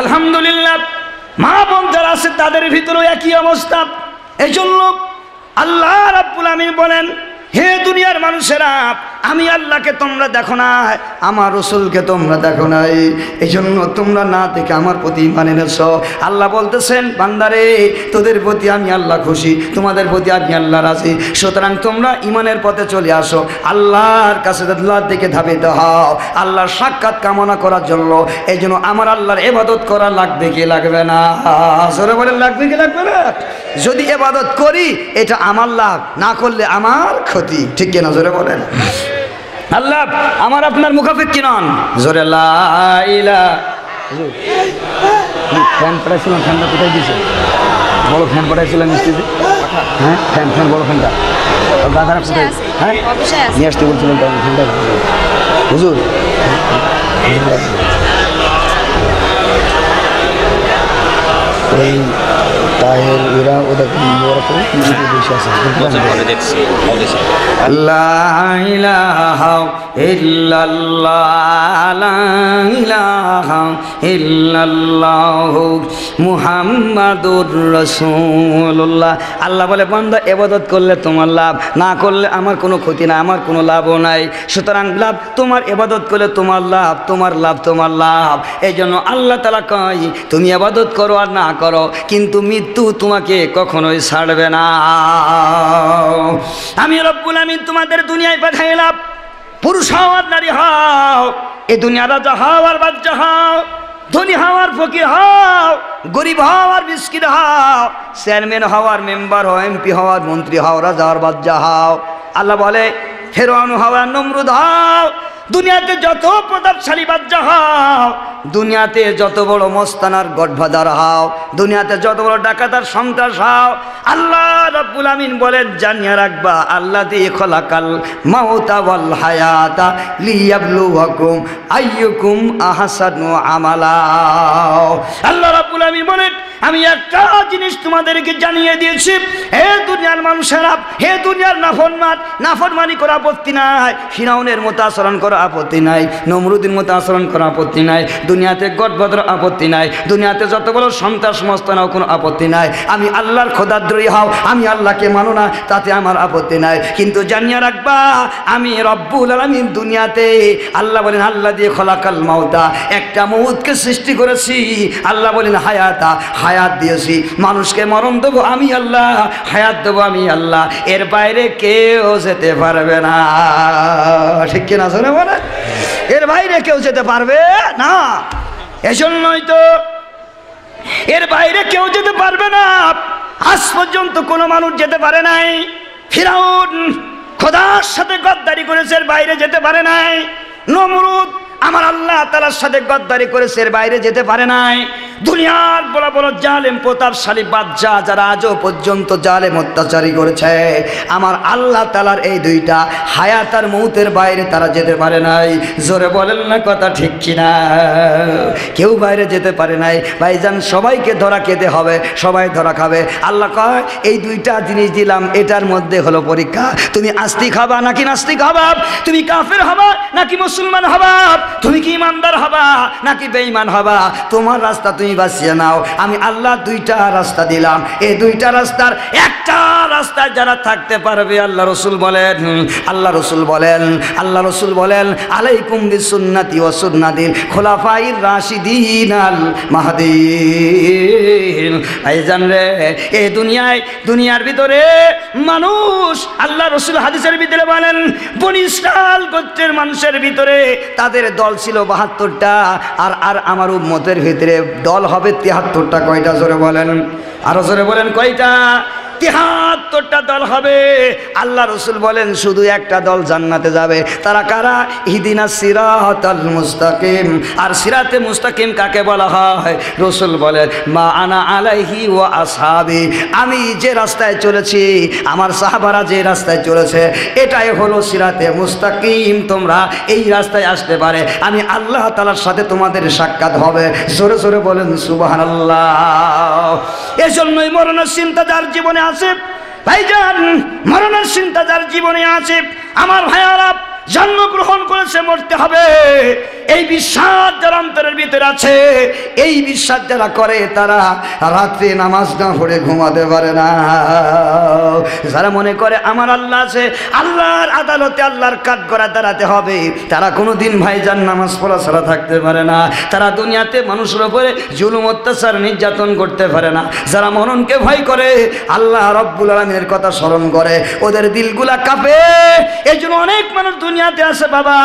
আলহামদুলিল্লাহ। মা বোন যারা আছে তাদের ভিতরেও একই অবস্থা। এই জন্য আল্লাহ রাব্বুল আমিন বলেন, হে দুনিয়ার মানুষেরা, আমি আল্লাহকে তোমরা দেখো না, আমার রসুলকে তোমরা দেখো নাই, এই জন্য তোমরা না দেখে আমার প্রতি ঈমান এনেছো। আল্লাহ বলতেছেন, বান্দারে, তোদের প্রতি আমি আল্লাহ খুশি, তোমাদের প্রতি আমি আল্লাহ রাজি। সুতরাং তোমরা ঈমানের পথে চলে আসো, আল্লাহর কাছে আল্লাহর দিকে ধাবিত হও, আল্লাহর সাক্ষাৎ কামনা করার জন্য। এই জন্য আমার আল্লাহর ইবাদত করা লাগবে কি লাগবে না? জোরে বলেন, লাগবে কি লাগবে না? যদি ইবাদত করি এটা আমার লাভ, না করলে আমার ক্ষতি, ঠিক কিনা? জোরে বলেন। আল্লাহ আমার আপনার মুখাফিক কি নন? জোরে লা ইলাহা। ফ্যান পাঠাইছিলাম, ফ্যানটা কোথায় দিয়েছে? বড় ফ্যান পাঠাইছিলাম স্টেজে। হ্যাঁ, ফ্যান বড় ফ্যানটা গাধারা কোথায়? হ্যাঁ, নিয়ে আসতে বলছিলাম তো ফ্যানটা। হুজুর, এই তাহের এরা ওদের বসে আছে। লা ইলাহা ইল্লাল্লাহ লা ইলাহা ইল্লাল্লাহ মুহাম্মাদুর রাসূলুল্লাহ। আল্লাহ বলে বান্দা ইবাদত করলে তোমার লাভ, না করলে আমার কোনো ক্ষতি না, আমার কোনো লাভও নাই। সুতরাং লাভ তোমার, ইবাদত করলে তোমার লাভ, তোমার লাভ তোমার লাভ। এই জন্য আল্লাহ তাআলা কয় তুমি ইবাদত করো আর না করো, কিন্তু মৃত্যু তোমাকে কখনোই ছাড়বে না। আমি রব্বুল আমিন তোমাদের দুনিয়ায় পাঠাইলাম, পুরুষ হও আর নারী হও, এই দুনিয়া রাজা হও আর বাদশা হও, ধনী হও আর ফকির হও, গরিব হও আর মিসকিন হও, চেয়ারম্যান হও আর মেম্বার হও, এমপি হও আর মন্ত্রী হও, রাজা আর বাদশা হও। আল্লাহ বলে ফেরাউন হও আর নমরুদ হও, দুনিয়াতে যত প্রতাপশালী বাদশা হও, দুনিয়াতে যত বড় মস্তানার গডফাদার হও, দুনিয়াতে যত বড় ডাকাতার সন্ত্রাস হও, আল্লাহ রাব্বুল আমিন বলেন জানিয়ে রাখবা আল্লাযী খলাকাল মাউতা ওয়াল হায়াতা লিয়াবলুয়াকুম আইয়ুকুম আহসানু আমালা। আল্লাহ রাব্বুল আমিন বলেন আমি একটা জিনিস তোমাদেরকে জানিয়ে দিয়েছি, হে দুনিয়ার মানুষেরা, হে দুনিয়ার নাফরমানি করা আপত্তি নাই, ফিরাউনের মতো আচরণ করা আপত্তি নাই, নমরুদের মতো আচরণ করা আপত্তি নাই, দুনিয়াতে গডফাদার আপত্তি নাই, দুনিয়াতে যত বড় সন্ত্রাস মস্তানাও কোনো আপত্তি নাই। আমি আল্লাহর খোদাদ্রোহী হও, আমি আল্লাহকে মানো না, তাতে আমার আপত্তি নাই, কিন্তু জানিয়ে রাখবা আমি রব্বুল আলামিন দুনিয়াতে, আল্লাহ বলেন আল্লাযী খলাকাল মাউতা, একটা মউতকে সৃষ্টি করেছি, আল্লাহ বলেন হায়াতা, হায়াত দিয়েছি, মানুষকে মরণ দেবো আমি আল্লাহ, হায়াত দেবো আমি আল্লাহ, এর বাইরে কেউ যেতে পারবে না। ঠিক কিনা শোনে বলে, এর বাইরে কেউ যেতে পারবে না। এজন্যই তো এর বাইরে কেউ যেতে পারবে না। আজ পর্যন্ত কোনো মানুষ যেতে পারে নাই। ফিরাউন খোদার সাথে গদ্দারি করেছে, এর বাইরে যেতে পারে নাই। নমরুদ আমার আল্লাহ তাআলার সাথে গদ্দারি করেছে, এর বাইরে যেতে পারে নাই। দুনিয়ার বড় বড় জালেম প্রতাপশালী বাদশা যারা আজও পর্যন্ত জালেম অত্যাচারী করেছে, আমার আল্লাহ তাআলার এই দুইটা হায়াত আর মউতের বাইরে তারা যেতে পারে নাই। জোরে বলেন না কথা ঠিক কিনা? কেউ বাইরে যেতে পারে নাই। ভাইজান সবাইকে ধরা খেতে হবে, সবাই ধরা খাবে। আল্লাহ কয় এই দুইটা জিনিস দিলাম, এটার মধ্যে হলো পরীক্ষা। তুমি আস্তিক হবা নাকি নাস্তিক হবা, তুমি কাফের হবা নাকি মুসলমান হবা, তুমি কি ইমানদার হবা নাকি বেঈমান হবা, তোমার রাস্তা তুমি বাছিয়ে নাও। আমি আল্লাহ দুইটা রাস্তা দিলাম, এই দুইটা রাস্তার একটা রাস্তায় যারা থাকতে পারবে, আল্লাহ রসুল বলেন, আল্লাহ রসুল বলেন, আল্লাহ রসুল বলেন আলাইকুম বিসুন্নতি ওয়া সুন্নাতিল খুলাফাইর রাশিদিন আল মাহদিন। ভাইজান রে, এই দুনিয়ার ভিতরে মানুষ, আল্লাহ রসুল হাদিসের ভিতরে বলেন বনি ইসরাইল গোত্রের মানুষের ভিতরে তাদের দল ছিল ৭২টা, আর আমার উম্মতের ভিতরে দল হবে ৭৩টা। কয়টা জোরে বলেন, আরো জোরে বলেন কয়টা? ৭৩টা দল হবে। আল্লাহ রসুল বলেন শুধু একটা দল জান্নাতে যাবে। তারা কারা? ইহদিনাস সিরাতাল মুস্তাকিম। আর সিরাতে মুস্তাকিম কাকে বলা হয়? রসুল বলেন মা আনা আলাইহি ওয়া আসহাবি, আমি যে রাস্তায় চলেছি, আমার সাহাবারা যে রাস্তায় চলেছে, এটাই হলো সিরাতে মুস্তাকিম। তোমরা এই রাস্তায় আসতে পারে, আমি আল্লাহ তাআলার সাথে তোমাদের সাক্ষাৎ হবে। জোরে জোরে বলেন সুবহানাল্লাহ। এজন্যই মরণের চিন্তা যার জীবনে আছে, ভাইজান মরণের চিন্তা যার জীবনে আছে, আমার ভাইয়ারা জন্মগ্রহণ করেছে মরতে হবে, এই বিশ্বাস যার অন্তরের ভিতরে আছে, এই বিশ্বাস যারা করে তারা রাত্রে নামাজ না পড়ে ঘুমাতে পারে না। যারা মনে করে আমার আল্লাহ আছে, আল্লাহর আদালতে আল্লাহর কাঠগড়ায় দাঁড়াতে হবে, তারা কোনোদিন ভাইজান নামাজ পড়া ছাড়া থাকতে পারে না। তারা দুনিয়াতে মানুষের উপরে জুলুম অত্যাচার নির্যাতন করতে পারে না। যারা মরণকে ভয় করে, আল্লাহ রব্বুল আলামিনের কথা স্মরণ করে, ওদের দিলগুলা কাঁপে। এই জন্য অনেক মানুষ দুনিয়াতে আছে বাবা,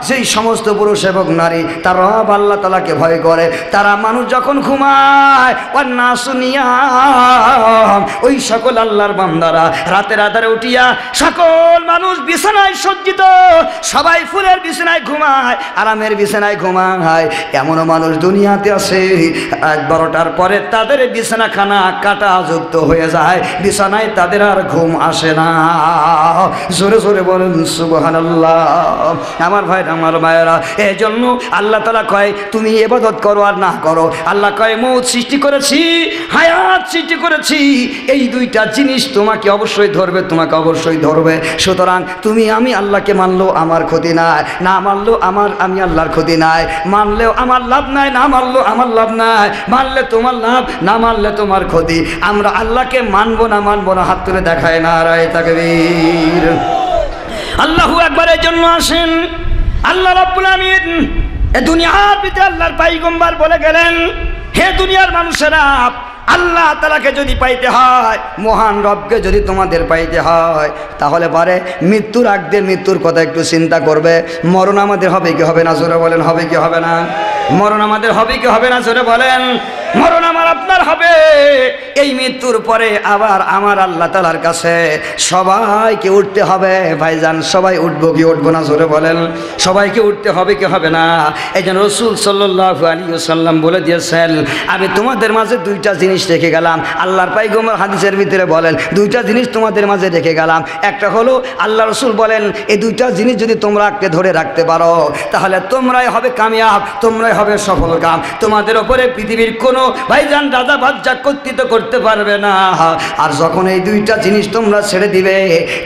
যেই সমস্ত পুরুষ এবং নারী তার রব আল্লাহ তাআলাকে ভয় করে, তারা মানুষ যখন ঘুমায় ওয়ান্নাসু নিয়াম, ওই সকল আল্লাহর বান্দারা রাতের আধারে উঠিয়া সকল মানুষ বিছানায় সজ্জিত, সবাই ফুলের বিছানায় ঘুমায়, আরামের বিছানায় ঘুমায়। এমনও মানুষ দুনিয়াতে আছে ১-১২টার পরে তাদের বিছানাখানা কাটা যুক্ত হয়ে যায়, বিছানায় তাদের আর ঘুম আসে না। জোরে জোরে বলেন সুবহানাল্লাহ। আমার ভাই, আমার মায়েরা, এই জন্য জন্য আল্লাহ তাআলা কয় তুমি ইবাদত করো আর না করো। আল্লাহ কয় মউত সৃষ্টি করেছি, হায়াত সৃষ্টি করেছি, এই দুইটা জিনিস তোমাকে অবশ্যই ধরবে, তোমাকে অবশ্যই ধরবে। সুতরাং তুমি আমি আল্লাহকে মানলেও আমার ক্ষতি নাই, না মানলেও আমি আল্লাহর ক্ষতি নাই। মানলেও আমার লাভ নাই, না মানলেও আমার লাভ নাই। মানলে তোমার লাভ, না মানলে তোমার ক্ষতি। আমরা আল্লাহকে মানবো না হাত তুলে দেখায় নারায়ে তাকবীর। আল্লাহু আকবার। এর জন্য আসেন আল্লাহ রাব্বুল আমিন এ দুনিয়ার ভিতরে আল্লাহর পয়গম্বর বলে গেলেন, হে দুনিয়ার মানুষেরা, আল্লাহ তাআলাকে যদি পাইতে হয়, মহান রবকে যদি তোমাদের পাইতে হয়, তাহলে পারে মৃত্যুর আগ দিয়ে মৃত্যুর কথা একটু চিন্তা করবে। মরণ আমাদের হবে কি হবে না জোরে বলেন, হবে কি হবে না? মরণ আমাদের হবে কি হবে না জোরে বলেন? মরণ আমার আপনার হবে। এই মৃত্যুর পরে আবার আমার আল্লাহ তাআলার কাছে সবাইকে উঠতে হবে। ভাইজান সবাই উঠবো কি উঠবো না জোরে বলেন? সবাইকে উঠতে হবে কি হবে না? এই জন্য রাসূল সাল্লাল্লাহু আলাইহি ওয়াসাল্লাম বলে দিয়েছেন, আমি তোমাদের মাঝে দুইটা জিনিস রেখে গেলাম। আল্লাহর পয়গম্বর হাদিসের ভিতরে বলেন দুইটা জিনিস তোমাদের মাঝে রেখে গেলাম। একটা হলো আল্লাহ রাসূল বলেন এই দুইটা জিনিস যদি তোমরা আঁকড়ে ধরে রাখতে পারো, তাহলে তোমরাই হবে কামিয়াব, তোমরাই হবে সফল কাম। তোমাদের ওপরে পৃথিবীর কোনো ভাইজান রাজা বাদশা কর্তৃত্ব করতে পারবে না। আর যখন এই দুইটা জিনিস তোমরা ছেড়ে দিবে,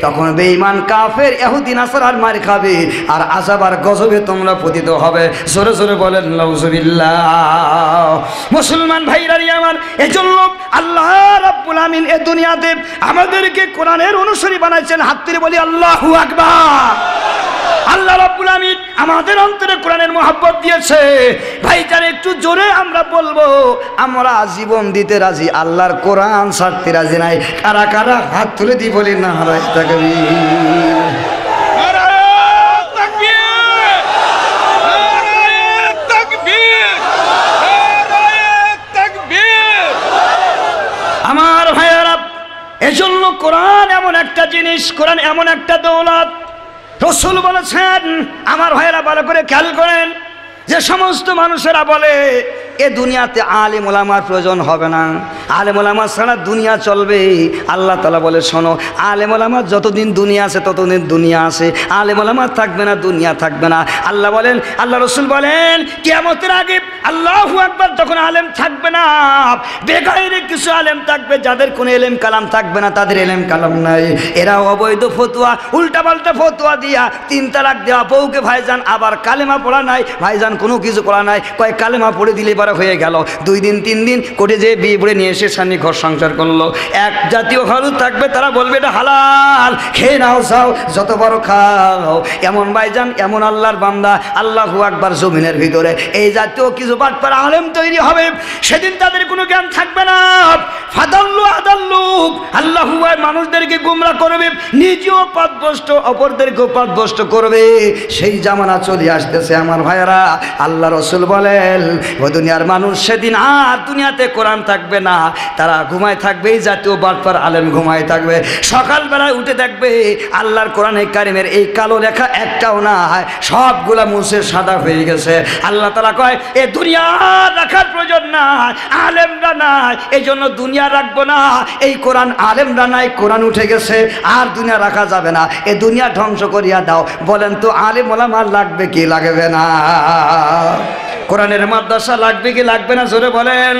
তখন বেঈমান কাফের ইহুদি নাসারার মার খাবে, আর আযাব আর গজবে তোমরা পতিত হবে। জোরে জোরে বলেন নাউজুবিল্লাহ। মুসলমান ভাইরা আমার, এজন্য আল্লাহ রাব্বুল আমিন এই দুনিয়াতে আমাদেরকে কোরআনের অনুসারী বানাইছেন। হাত তুলে বলি আল্লাহু আকবার। আল্লাহ রাব্বুল আমিন আমাদের অন্তরে কোরআনের মহব্বত দিয়েছে। ভাইজান একটু জোরে আমরা বলবো, আমরা জীবন দিতে রাজি, আল্লাহর কোরআন ছাড়তে রাজি নাই। কারা কারা হাত তুলে দি বলি নারায়ে তাকবীর। আমার ভাইয়েরা, এজন্য কোরআন এমন একটা জিনিস, কোরআন এমন একটা দৌলত। রাসূল বলেছেন, আমার ভাইয়েরা ভালো করে খেয়াল করেন, যে সমস্ত মানুষেরা বলে এ দুনিয়াতে আলেম ওলামার প্রয়োজন হবে না, আলেম ওলামা ছাড়া দুনিয়া চলবে, আল্লাহ তাআলা বলে শোনো, আলেম ওলামার যতদিন দুনিয়া আছে ততদিন দুনিয়া আছে, আলেম ওলামা থাকবে না, দুনিয়া থাকবে না। আল্লাহ বলেন, আল্লাহ রাসূল বলেন, কিয়ামতের আগে আল্লাহু আকবার, যখন আলেম থাকবে না, বেগাইরে কিছু আলেম থাকবে, যাদের কোনো এলেম কালাম থাকবে না, তাদের এলেম কালাম নাই। এরা অবৈধ ফতোয়া, উল্টাপাল্টা ফতোয়া দিয়া 3 তালাক দেওয়া বউকে ভাইজান আবার কালেমা পড়া নাই, ভাইজান কোনো কিছু করা নাই, কয় কালেমা পড়ে দিলে এবার হয়ে গেল। 2 দিন 3 দিন কোর্টে যেয়ে বিয়ে পড়ে নিয়ে এসে স্বামী ঘর সংসার করলো। এক জাতীয় হলুদ থাকবে, তারা বলবে এটা হালাল, খেয়ে নাও যাও, যত বড় খাও। এমন ভাইজান, এমন আল্লাহর বান্দা, আল্লাহু আকবার, জমিনের ভিতরে এই জাতীয় কিছু বাটপার আলেম তৈরি হবে। সেদিন তাদের কোনো জ্ঞান থাকবে না। ফাদাল্লু আদাল্লু, আল্লাহু মানুষদেরকে গুমরা করবে, নিজেও পথভ্রষ্ট, অপরদেরকেও পথভ্রষ্ট করবে। সেই জামানা চলে আসতেছে আমার ভাইয়েরা। আল্লাহ রাসূল বলেন, ও দুনিয়ার মানুষ সেদিন আর দুনিয়াতে কোরআন থাকবে না, তারা ঘুমায় থাকবে, এই জাতীয় বাটপার আলেম ঘুমায় থাকবে। সকালবেলায় উঠে দেখবে আল্লাহর কোরআনে কারিমের এই কালো লেখা একটাও না, সবগুলা মুছে সাদা হয়ে গেছে। আল্লাহ তাআলা কয়, এ দুনিয়া রাখার প্রয়োজন নাই, আলেমরা নাই, এই জন্য দুনিয়া রাখবো না। এই কোরআন আলেমরা নাই, কোরআন উঠে গেছে, আর দুনিয়া রাখা যাবে না, এ দুনিয়া ধ্বংস করিয়া দাও। বলেন তো আলেম ওলামা লাগবে কি লাগবে না? কোরআনের মাদ্রাসা লাগবে কি লাগবে না জোরে বলেন?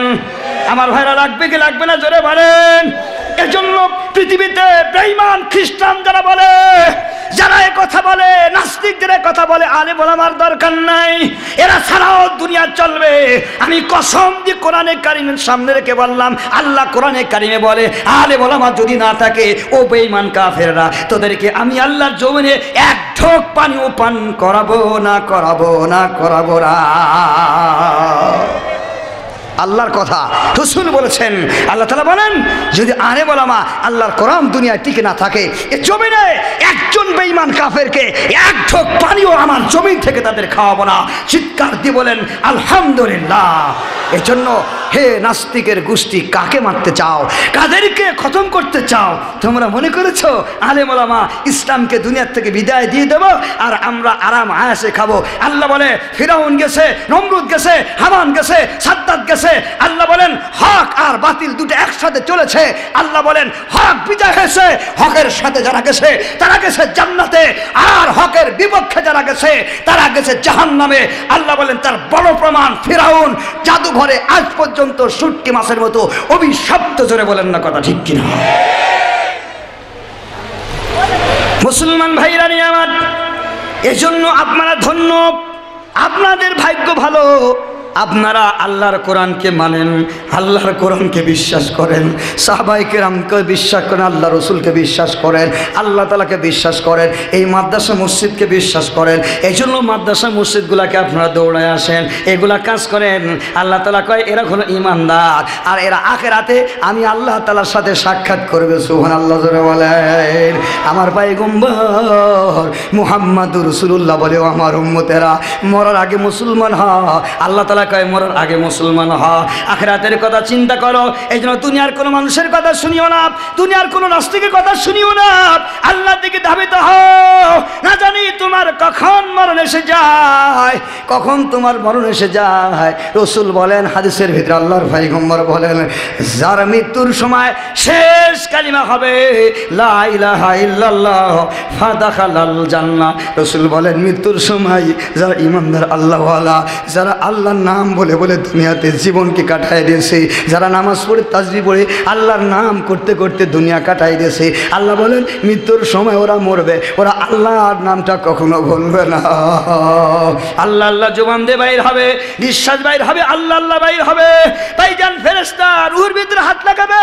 আমার ভাইরা লাগবে কি লাগবে না জোরে বলেন? এজন্য পৃথিবীতে বেঈমান খ্রিস্টান যারা বলে, যারা এই কথা বলে, নাস্তিক যারা কথা বলে আলেম ওলামার দরকার নাই, এরা ছাড়াও দুনিয়া চলবে। আমি কসম দিয়ে কোরআনে কারিমের সামনে রেখে বললাম, আল্লাহ কোরআনে কারিমে বলে আলেম ওলামা যদি না থাকে, ও বেঈমান কাফেররা, তোদেরকে আমি আল্লাহর জমিনে এক ঢোক পানিও পান করাবো না, করাবো না, করাবো না। আল্লাহর কথা রাসূল বলেছেন। আল্লাহ তাআলা বলেন, যদি আলেম ওলামা আল্লাহর কোরআন দুনিয়ায় টিকে না থাকে, এ জমিনে একজন বেঈমান কাফেরকে এক ঢোক পানিও আমার জমিন থেকে তাদের খাওয়াবো না। চিৎকার দিয়ে বলেন আলহামদুলিল্লাহ। এজন্য হে নাস্তিকের গোষ্ঠী, কাকে মারতে চাও, কাদেরকে খতম করতে চাও? তোমরা মনে করেছো আলেম ওলামা ইসলামকে দুনিয়ার থেকে বিদায় দিয়ে দেব আর আমরা আরাম আয়াসে খাবো? আল্লাহ বলে, ফিরাউন গেছে, নমরুদ গেছে, হামান গেছে, সাদ্দাত গেছে। আল্লাহ বলেন, হক আর আর বাতিল দুটো একসাথে চলেছে। আল্লাহ বলেন হক বিজয় হয়েছে, হকের সাথে যারা গেছে তারা গেছে জান্নাতে, আর হকের বিপক্ষে যারা গেছে তারা গেছে জাহান্নামে। আল্লাহ বলেন তার বড় প্রমাণ ফিরাউন জাদুঘরে আজ পর্যন্ত শুটকি মাছের মতো অভিশপ্ত। জোরে বলেন না কথা ঠিক কিনা? মুসলমান ভাইরা নিয়ে আমার, এজন্য আপনারা ধন্য, আপনাদের ভাগ্য ভালো, আপনারা আল্লাহর কোরআনকে মানেন, আল্লাহর কোরআনকে বিশ্বাস করেন, সাহাবায়ে কেরামকে বিশ্বাস করেন, আল্লাহ রসুলকে বিশ্বাস করেন, আল্লাহ তাআলাকে বিশ্বাস করেন, এই মাদ্রাসা মসজিদকে বিশ্বাস করেন। এই জন্য মাদ্রাসা মসজিদগুলোকে আপনারা দৌড়ায় আসেন, এগুলা কাজ করেন। আল্লাহ তাআলা কয় এরা হলো ঈমানদার, আর এরা আখিরাতে আমি আল্লাহ তাআলার সাথে সাক্ষাৎ করবে। সুবহানাল্লাহ জোরে বলেন। আমার পয়গম্বর মুহাম্মাদুর রাসূলুল্লাহ বলে আমার উম্মতেরা মরার আগে মুসলমান হ। আল্লাহ তাআলা কয় মরার আগে মুসলমান হ, আখিরাতের কথা চিন্তা করো। এই জন্য দুনিয়ার কোনো মানুষের কথা শুনিও না, দুনিয়ার কোনো নাস্তিকের কথা শুনিও না, আল্লাহর দিকে ধাবিত হও। না জানি তোমার কখন মরণ এসে যায়, কখন তোমার মরণ এসে যায়। রাসূল বলেন হাদিসের ভিতরে, আল্লাহর পয়গম্বর বলেন যার মৃত্যুর সময় শেষ কালিমা হবে লা ইলাহা ইল্লাল্লাহ ফাদাখালাল জান্নাহ। রাসূল বলেন মৃত্যুর সময় যারা ঈমানদার আল্লাহওয়ালা, যারা আল্লাহর নাম বলে বলে দুনিয়াতে জীবনকে কাটায় দিয়েছে, যারা নামাজ পড়ে তাসবিহ পড়ে আল্লাহর নাম করতে করতে দুনিয়া কাটায় দিয়েছে, আল্লাহ বলেন মৃত্যুর সময় ওরা মরবে, ওরা আল্লাহর নামটা কখনো ভুলবে না। আল্লাহ আল্লাহ জবান দিয়ে বাইর হবে, নিঃশ্বাস বাইর হবে, আল্লাহ আল্লাহ বাইর হবে। ভাইজান ফেরেশতা রূহের ভিতরে হাত লাগাবে,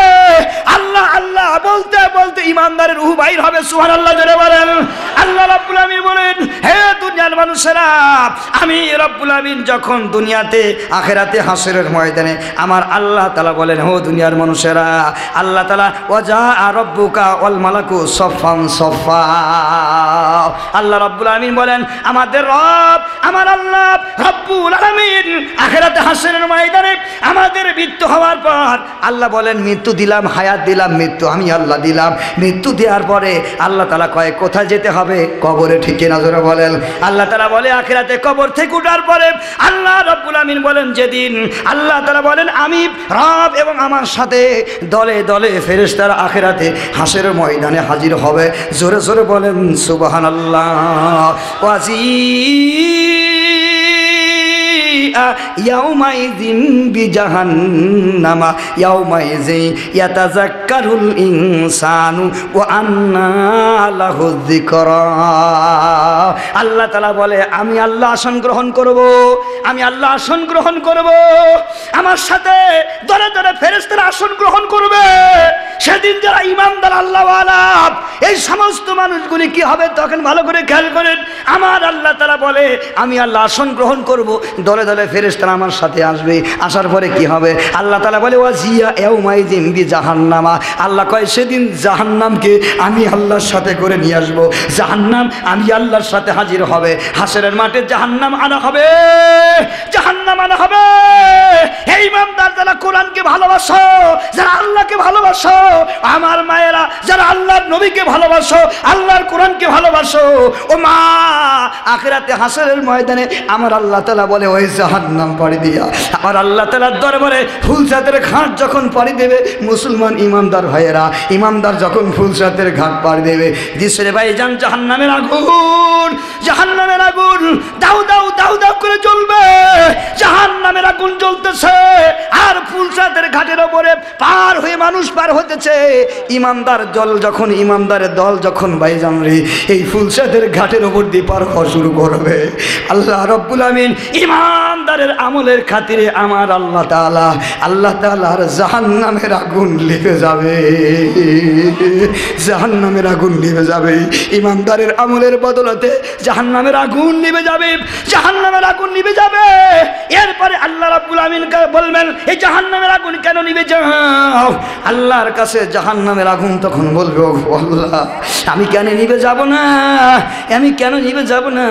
আল্লাহ আল্লাহ বলতে বলতে ঈমানদারের রূহ বাইর হবে। সুবহানাল্লাহ জোরে বলেন। আল্লাহ রাব্বুল আমিন বলেন হে দুনিয়ার মানুষেরা, আমি রব্বুল আমিন যখন দুনিয়াতে আখিরাতে হাসরের ময়দানে আমার আল্লাহ তাআলা বলেন ও দুনিয়ার মানুষেরা, আল্লাহ তাআলা ওয়াজা রব্বুকা ওয়াল মালাকু সফান সফা। আল্লাহ রাব্বুল আমিন বলেন আমাদের রব আমার আল্লাহ রব্বুল আমিন আখিরাতে হাসরের ময়দানে আমাদের মৃত্যু হওয়ার পর আল্লাহ বলেন মৃত্যু দিলাম, হায়াত দিলাম, মৃত্যু আমি আল্লাহ দিলাম। মৃত্যু দেওয়ার পরে আল্লাহ তাআলা কয় কোথায় যেতে হবে? কবরে। ঠিক না জোরে বলেন। আল্লাহ তাআলা বলে আখিরাতে কবর থেকে উঠার পরে আল্লাহ রব্বুল আমিন বলেন যেদিন আল্লাহ তাআলা বলেন আমি রব এবং আমার সাথে দলে দলে ফেরেশতারা আখিরাতে হাসরের ময়দানে হাজির হবে। জোরে জোরে বলেন সুবহানাল্লাহ। ইয়াউমাইযিন বিজাহান্নামা ইয়াউমাইযি ইয়াতাযাক্কারুল ইনসানু ওয়া আন্না লাহু যিকরা। আল্লাহ তাআলা বলে আমি আল্লাহ আসন গ্রহণ করব, আমি আল্লাহ আসন গ্রহণ করব, আমার সাথে দলে দলে ফেরেশতারা আসন গ্রহণ করবে। সেদিন যারা ঈমানদার আল্লাহওয়ালা এই সমস্ত মানুষগুলি কি হবে তখন ভালো করে খেয়াল করেন। আমার আল্লাহ তাআলা বলে আমি আল্লাহ আসন গ্রহণ করব, দলে দলে ফেরেশতারা আমার সাথে আসবে। আসার পরে কি হবে? আল্লাহ তাআলা বলে ওয়াজিয়া ইয়াউমাইযিন বিজাহান্নামা। আল্লাহ কয় সেদিন জাহান্নামকে আমি আল্লাহর সাথে করে নিয়ে আসবো, জাহান্নাম আমি আল্লাহর সাথে হাজির হবে। হাসরের মাঠে জাহান্নাম আনা হবে, জাহান্নাম আনা হবে। হে ঈমানদার যারা কোরআনকে ভালোবাসো, যারা আল্লাহকে ভালোবাসো, আমার মায়েরা যারা আল্লাহর নবীকে ভালোবাসো, আল্লাহর কোরআনকে ভালোবাসো, ও মা আখিরাতে হাসরের ময়দানে আমার আল্লাহ তাআলা বলে ওই জাহান্নাম পাড়ি দিয়া আমার আল্লাহ তাআলার দরবারে ফুলসাতের ঘাট যখন পাড়ি দেবে, মুসলমান ঈমানদার ভাইয়েরা, ঈমানদার যখন ফুলসাতের ঘাট পাড়ি দেবে দিশরে ভাইজান জাহান্নামের আগুন, জাহান্নামের আগুন দাউ দাউ দাউ দাউ করে জ্বলবে। জাহান্নামের আগুন জ্বলতেছে আর ফুলসাতের ঘাটের উপরে পার হয়ে মানুষ পার হতেছে। ঈমানদার জল যখন ঈমানদারের দল যখন ভাইজান রে এই ফুলসাতের ঘাটের উপর দিয়ে পার হওয়া শুরু করবে, আল্লাহ রব্বুল আমিন ঈমানদারের আমলের খাতিরে আমার আল্লাহ তাআলার জাহান্নামের আগুন লিভে যাবে, জাহান্নামের আগুন নিভে যাবে। ঈমানদারের আমলের বদলতে জাহান্নামের আগুন নিভে যাবে, জাহান্নামের আগুন নিভে যাবে। এরপরে আল্লাহ রাব্বুল আমিন বলবেন এই জাহান্নামের আগুন কেন নিভে যাও? আল্লাহর কাছে জাহান্নামের আগুন তখন বলবে ও আল্লাহ আমি কেন নিভে যাব না, আমি কেন নিভে যাব না?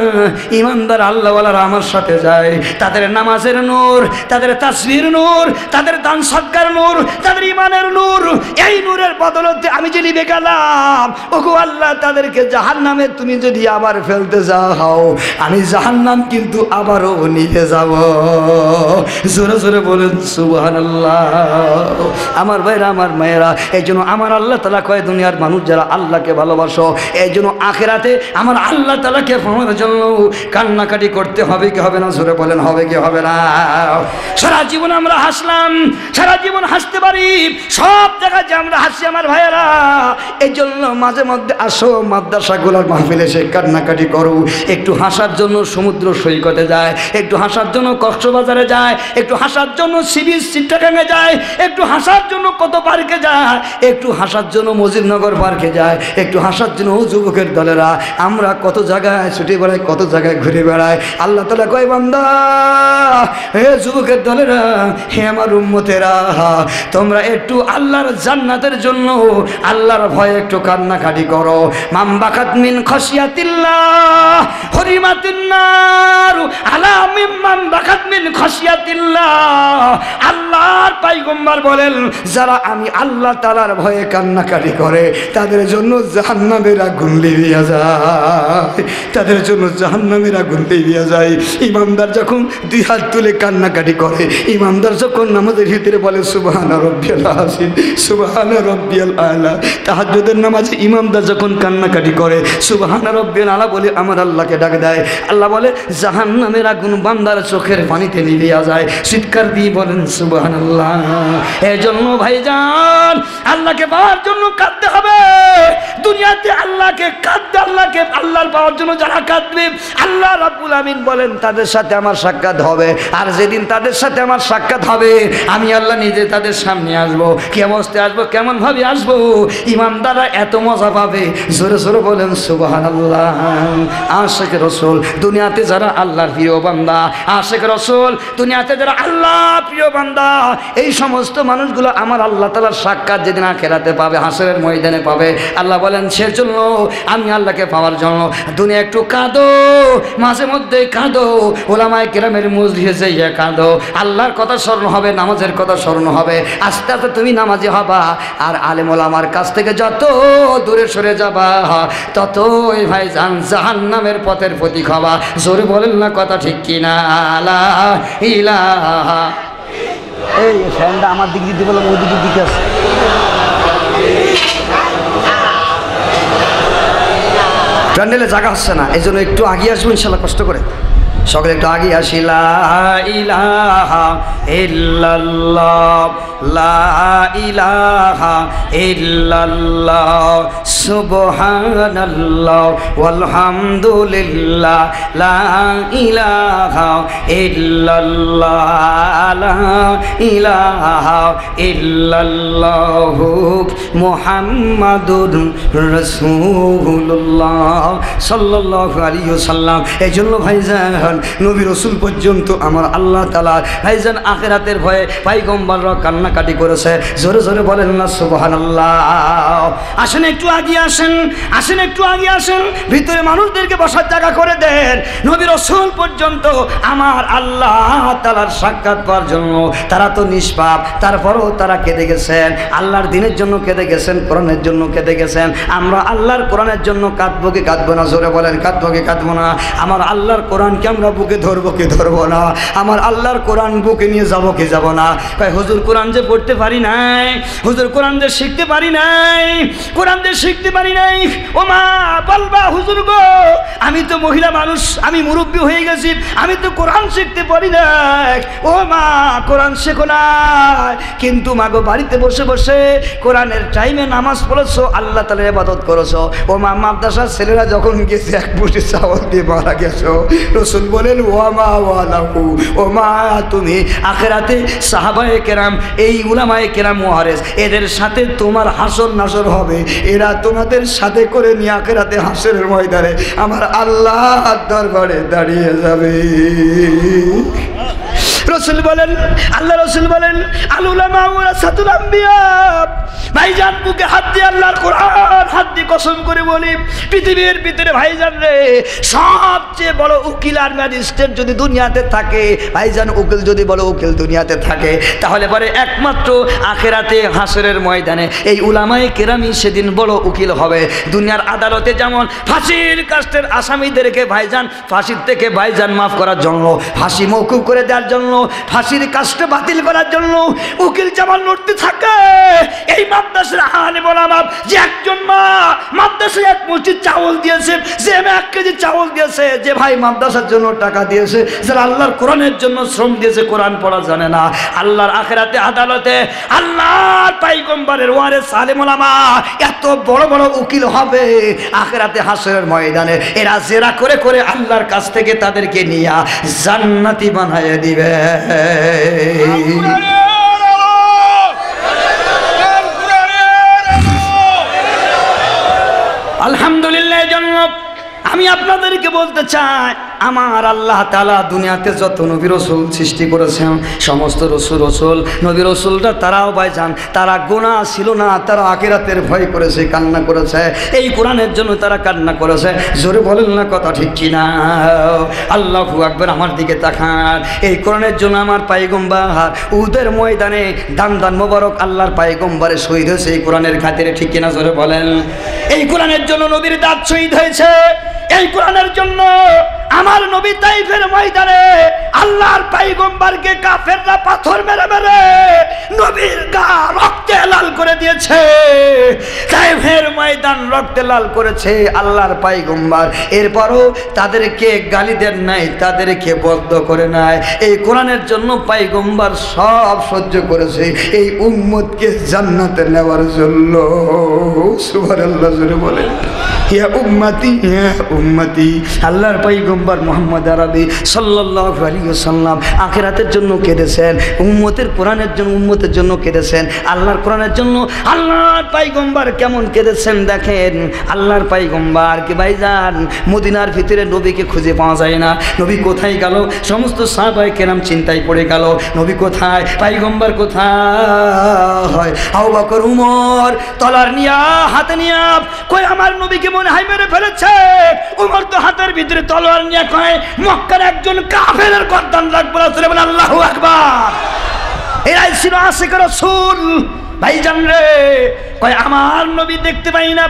ঈমানদার আল্লাহওয়ালারা আমার সাথে যায়, তাদের নামাজের নূর, তাদের তাসবিহের নূর, তাদের দান সদকার নূর, তাদের ঈমানের নূর, এই নূরের বদলতে আমি যে নিভে গেলাম, ওগো আল্লাহ তাদেরকে জাহান্নামে তুমি যদি আবার ফেলতে যাও আমি জাহান্নাম কিন্তু আবারও নিভে যাব। জোরে জোরে বলেন সুবহানাল্লাহ। আমার ভাইরা আমার মায়েরা। এই জন্য আমার আল্লাহ তাআলা কয় দুনিয়ার মানুষ যারা আল্লাহকে ভালোবাসো, এই জন্য আখিরাতে আমার আল্লাহ তাআলাকে পাওয়ার জন্য কান্নাকাটি করতে হবে কি হবে না? জোরে বলেন, হবে কি হবে না? সারা জীবন আমরা হাসলাম, সারা জীবন হাসতে পারি, সব জায়গায় যে আমরা হাসি আমার ভাইয়েরা। এই জন্য মাঝে মধ্যে আসো মাদ্রাসাগুলোর মাহফিলে সে কান্নাকাটি করো। একটু হাসার জন্য সমুদ্র সৈকতে যায়, একটু হাসার জন্য কক্সবাজারে যায়, একটু হাসার জন্য সিবিএস চিট্টাগাঙে যায়, একটু হাসার জন্য কত পার্কে যায়, একটু হাসার জন্য মুজিবনগর পার্কে যায়, একটু হাসার জন্য যুবকের দলেরা আমরা কত জায়গায় ছুটে বেড়াই, কত জায়গায় ঘুরে বেড়াই। আল্লাহ তাআলা কয় বান্দা, হে যুবকের দলেরা, হে আমার উম্মতেরা, তোমরা একটু আল্লাহর জান্নাতের জন্য আল্লাহর ভয়ে একটু কান্নাকাটি করো। মাম বাকাত মিন খাশিয়াতিল্লাহ হরিমাতিন নার আলা মিম্মান বাকাত মিন খাশিয়াতিল্লাহ। আল্লাহর পয়গম্বর বলেন, যারা আমি আল্লাহ তাআলার ভয়ে কান্নাকাটি করে তাদের জন্য জাহান্নামের আগুন লেগে যায়, তাদের জন্য জাহান্নামের আগুন লেগে যায়। ইমানদার যখন দুই হাত তুলে কান্নাকাটি করে, ইমানদার যখন নামাজের ভিতরে বলে সুবহানা রাব্বিয়াল আযীম, সুবহানা রাব্বিয়াল আলা, তাহাজ্জুদের নামাজে ইমামদার যখন কান্নাকাটি করে সুবহানা রাব্বিয়াল আলা বলে আমার আল্লাহকে ডাক দেয়, আল্লাহ বলে জাহান্নামের আগুন বান্দার চোখের পানিতে নিভিয়া যায়। চিৎকার দিয়ে বলেন সুবহানাল্লাহ। এই জন্য ভাইজান আল্লাহকে পাওয়ার জন্য কাঁদতে হবে। দুনিয়াতে আল্লাহকে কাঁদতে, আল্লাহকে আল্লাহর পাওয়ার জন্য যারা কাঁদবে আল্লাহ রাব্বুল আমিন বলেন তাদের সাথে আমার সাক্ষাৎ হবে। আর যেদিন তাদের সাথে আমার সাক্ষাৎ হবে আমি আল্লাহ নিজে তাদের সামনে আসবো। কি অবস্থায় আসবো, কেমন ভাবে আসবো? ইমানদাররা এত মজা পাবে, জোরে জোরে বলেন সুবহানাল্লাহ। আশিক রাসূল দুনিয়াতে যারা আল্লাহর প্রিয় বান্দা, আশিক রাসূল দুনিয়াতে যারা আল্লাহ প্রিয় বান্দা, এই সমস্ত মানুষগুলো আমার আল্লাহ তাআলার সাক্ষাৎ যেদিন আখিরাতে পাবে, হাসরের ময়দানে পাবে, আল্লাহ বলেন সেজন্য আমি আল্লাহকে পাওয়ার জন্য দুনিয়া একটু কাঁদো, মাঝে মধ্যে কাঁদো, ওলামায়ে কেরামের মজলিসে গিয়ে কাঁদো। আল্লাহর কথা স্মরণ হবে, নামাজের কথা স্মরণ হবে, আস্তে আস্তে তুমি নামাজি হবা। আর আলেম ওলামার কাছ থেকে যত দূরে সরে যাবা ততই ভাইজান জাহান্নামের পথের প্রতীক হবা। জোরে বলেন না কথা ঠিক কিনা? লা ইলাহা, এই ফ্যানটা আমার দিক দিতে বললাম, ওই দিকে আছে। প্যান্ডেলে জায়গা হচ্ছে না, এই জন্য একটু আগিয়ে আসবো ইনশাল্লাহ, কষ্ট করে সকলে একটু আগে আসি। লা ইলাহা ইল্লাল্লাহ, লা ইলাহা ইল্লাল্লাহ, সুবহানাল্লাহ ওয়ালহামদুলিল্লাহ, লা ইলাহা ইল্লাল্লাহ, লা ইলাহা ইল্লাল্লাহ, মুহাম্মাদুর রাসূলুল্লাহ সাল্লাল্লাহু আলাইহি ওয়াসাল্লাম। এই জন্য ভাইজান নবী রাসূল পর্যন্ত আমার আল্লাহ তাআলা ভাইজান আখিরাতের ভয়ে পয়গম্বররা কান্নাকাটি করেছে। জোরে জোরে বলেন না সুবহানাল্লাহ। আসেন একটু আগিয়ে আসেন, আসেন একটু আগিয়ে আসেন, ভিতরে মানুষদেরকে বসার জায়গা করে দেন। নবী রাসূল পর্যন্ত আমার আল্লাহ তাআলার সাক্ষাৎ পাওয়ার জন্য তারা তো নিষ্পাপ, তারপরেও তারা কেঁদে গেছেন, আল্লাহর দ্বীনের জন্য কেঁদে গেছেন, কোরআনের জন্য কেঁদে গেছেন। আমরা আল্লাহর কোরআনের জন্য কাঁদবো কি কাঁদবো না? জোরে বলেন, কাঁদবো কি কাঁদবো না? আমার আল্লাহর কোরআনকে আমরা বুকে ধরবো কি ধরবো না? আমার আল্লাহর কোরআন বুকে নিয়ে যাবো কি যাবো না? কয় হুজুর কোরআন যে পড়তে পারি নাই, হুজুর কোরআন যে শিখতে পারি নাই, কোরআন যে শিখতে পারি নাই। ও মা বলবা হুজুর গো, আমি তো মহিলা মানুষ, আমি মুরব্বী হয়ে গেছি, আমি তো কোরআন শিখতে পারি না। ও মা কোরআন শেখো না, কিন্তু মাগো বাড়িতে বসে বসে কোরআনের টাইমে নামাজ পড়েছো, আল্লাহ তাআলার ইবাদত করেছো। ও মা মাদ্রাসার ছেলেরা যখন গেছে এক মুঠি চাউল দিয়ে মারা গেছো। রাসূল বলেন ও মা ওয়ালাহু, ও মা তুমি আখিরাতে সাহাবায়ে কেরাম, এই উলামায়ে কেরাম মুহারিস, এদের সাথে তোমার হাসর নাসর হবে, এরা তোমাদের সাথে করে নিয়ে আখিরাতে হাসরের ময়দানে আমার আল্লাহর দরবারে দাঁড়িয়ে যাবে। রাসূল বলেন, আল্লাহ রাসূল বলেন আল উলামা ওয়ারাসাতুল আম্বিয়া। ভাইজান বুকে হাত দিয়ে আল্লাহর কোরআন হাত দিয়ে কসম করে বলি, পৃথিবীর ভিতরে ভাইজান রে সবচেয়ে বড় উকিল আর ম্যাজিস্ট্রেট যদি দুনিয়াতে থাকে, ভাইজান উকিল যদি বড় উকিল দুনিয়াতে থাকে, তাহলে পরে একমাত্র আখিরাতে হাসরের ময়দানে এই উলামায়ে কেরামই সেদিন বড় উকিল হবে। দুনিয়ার আদালতে যেমন ফাঁসির কাস্টের আসামিদেরকে ভাইজান ফাঁসির থেকে ভাইজান মাফ করার জন্য, ফাঁসি মওকুফ করে দেওয়ার জন্য ফাঁসির কাজটা বাতিল করার জন্য উকিল যেমন লড়তে থাকে, এই মাদ্রাসার আলেম ওলামা যে একজন মা মাদ্রাসায় এক মুঠি চাউল দিয়েছে, যে 1 কেজি চাউল দিয়েছে, যে ভাই মাদ্রাসার জন্য টাকা দিয়েছে, যারা আল্লাহর কোরআনের জন্য শ্রম দিয়েছে, কোরআন পড়া জানে না, আল্লাহর আখিরাতে আদালতে আল্লাহর পয়গম্বরের ওয়ারিস আলেম ওলামা এত বড় বড় উকিল হবে আখিরাতে হাসরের ময়দানে। এরা জেরা করে করে আল্লাহর কাছ থেকে তাদেরকে নিয়ে জান্নাতি বানায় দিবে। আলহামদুলিল্লাহ। জন্য আমি আপনাদেরকে বলতে চাই, আমার আল্লাহ তাআলা দুনিয়াতে যত নবী রাসূল সৃষ্টি করেছেন, সমস্ত রাসূল নবী রাসূলরা তারাও ভাইজান, তারা গুনাহ ছিল না, তারা আখিরাতের ভয় করেছে, কান্না করেছে, এই কোরআনের জন্য তারা কান্না করেছে। জোরে বলেন না কথা ঠিক কিনা? আল্লাহু আকবার। আমার দিকে তাকান। এই কোরআনের জন্য আমার পয়গম্বর উহুদের ময়দানে দান দান মোবারক আল্লাহর পয়গম্বরে শহীদ হয়েছে এই কোরআনের খাতিরে, ঠিক কিনা? জোরে বলেন। এই কোরআনের জন্য নবীর দাঁত শহীদ হয়েছে। এই কোরআনের জন্য আমার নবী তাইফের ময়দানে আল্লাহর পয়গম্বরকে কাফেররা পাথর মেরে মেরে নবীর গা রক্তে লাল করে দিয়েছে। তাইফের ময়দান রক্তে লাল করেছে আল্লাহর পয়গম্বর, এরপরও তাদেরকে গালি দেন নাই, তাদেরকে বদ্ধ করে নাই। এই কোরআনের জন্য পয়গম্বর সব সহ্য করেছে এই উম্মতকে জান্নাতে নেওয়ার জন্য। সুবহানাল্লাহ। জোরে বলেন ইয়া উম্মতি ইয়া উম্মতি। আল্লাহর পয়গম্বর মুহাম্মদ আরবি সাল্লাল্লাহু আলাইহি ওয়াসাল্লাম আখিরাতের জন্য কেঁদেছেন, উম্মতের কোরআনের জন্য উম্মতের জন্য কেঁদেছেন, আল্লাহর কোরআনের জন্য আল্লাহর পয়গম্বর কেমন কেঁদেছেন দেখেন। আল্লাহর পয়গম্বর কি ভাইজান মদিনার ভিতরে নবীকে খুঁজে পাওয়া যায় না, নবী কোথায় গেল? সমস্ত সাহাবায়ে কেরাম চিন্তায় পড়ে গেল, নবী কোথায়, পয়গম্বর কোথায়? আবু বকর উমর তলার নিয়া হাতে নিয়া কই আমার নবীকে মনে হয় মেরে ফেলেছে। উমর তো হাতের ভিতরে তলোয়ার নিয়ে কয় মক্কার একজন কাফেরের গর্দান রাখবো না। বলে আল্লাহু আকবার। এরাই ছিল আশিক রাসূল। ভাইজান রে কয় আমার নবী দেখতে পাই না,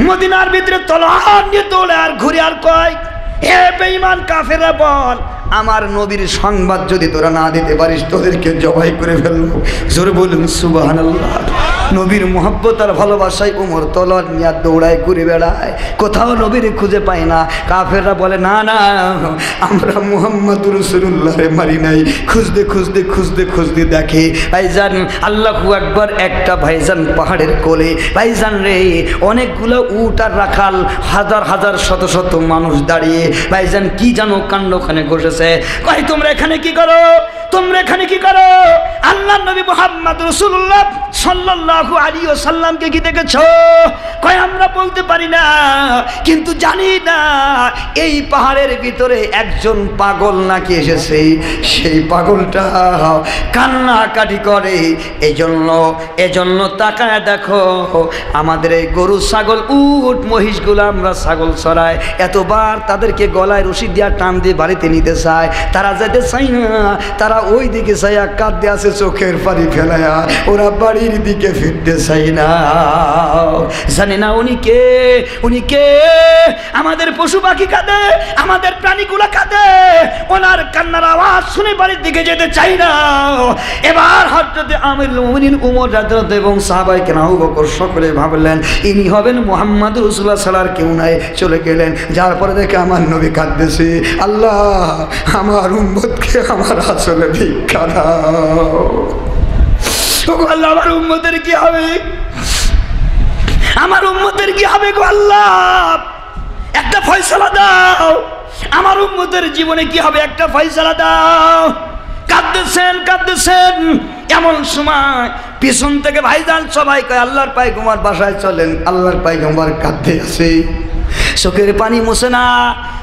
মদিনার ভিতরে তলোয়ার নিয়ে দৌড়ে আর ঘুরে আর কয় হে বেঈমান কাফেররা বল আমার নবীর সংবাদ যদি তোরা না দিতে পারিস তোদেরকে জবাই করে ফেলবো। জোরে বলুন সুবহানাল্লাহ। নবীর মোহাব্বত আর ভালোবাসায় উমর তলোয়ার নিয়ে দৌড়ায় ঘুরে বেড়ায়, কোথাও নবীর খুঁজে পায় না। কাফেররা বলে না না আমরা মুহাম্মদুর রাসূলুল্লাহরে মারি নাই, খুঁজতে খুঁজতে খুঁজতে খুঁজতে দেখে ভাইজান আল্লাহু আকবার একটা ভাইজান পাহাড়ের কোলে ভাইজান রে অনেকগুলো উট আর রাখাল, হাজার হাজার শত শত মানুষ দাঁড়িয়ে ভাইজান কি জানো কাণ্ডখানে ঘটেছে। কই তোমরা এখানে কি করো, তোমরা এখানে কি করো? আল্লাহর নবী মুহাম্মদ রাসূলুল্লাহ সাল্লাল্লাহু আলাইহি ওয়াসাল্লামকে কি দেখেছো? কই আমরা বলতে পারি না, কিন্তু জানি না এই পাহাড়ের ভিতরে একজন পাগল নাকি এসেছে, সেই পাগলটা কান্নাকাটি করে। এজন্য তাকায় দেখো আমাদের এই গরু ছাগল উট মহিষগুলো আমরা ছাগল চড়াই, এতবার তাদেরকে গলায় রশি দিয়া টান দিয়ে বাড়িতে নিতে চায়, তারা যেতে চাই না, তারা ওই দিকে চাইয়া কাঁদতে আছে চোখের পানি ফেলায়া, ওরা বাড়ির দিকে ফিরতে চাই না। জানি না উনি কে? আমাদের পশু পাখি কাঁদে, আমাদের প্রাণীগুলো কাঁদে, ওনার কান্নার আওয়াজ শুনে বাড়ির দিকে যেতে চাই না। এবার হযরত আমিরুল মুমিনিন উমর রাদিয়াল্লাহু এবং সাহাবায়ে কেরাম আবু বকর সকলে ভাবলেন ইনি হবেন মুহাম্মদ রাসূলুল্লাহ সাল্লাল্লাহু আলাইহি কেউ নাই, চলে গেলেন। যার পরে দেখে আমার নবী কাঁদতেছে, আল্লাহ আমার উম্মতকে আমার আসলে ভিক্ষা দাও। আল্লাহ আমার উম্মতের কি হবে, আমার উম্মতের কি হবে গো আল্লাহ, একটা ফয়সালা দাও। আমার উম্মতের জীবনে কি হবে একটা ফয়সালা দাও। কাঁদতেছেন এমন সময় পিছন থেকে ভাইজান সবাই কয় আল্লাহর পয়গম্বর বাসায় চলেন। আল্লাহর পয়গম্বর কাঁদতে আছে, চোখের পানি মুছে না,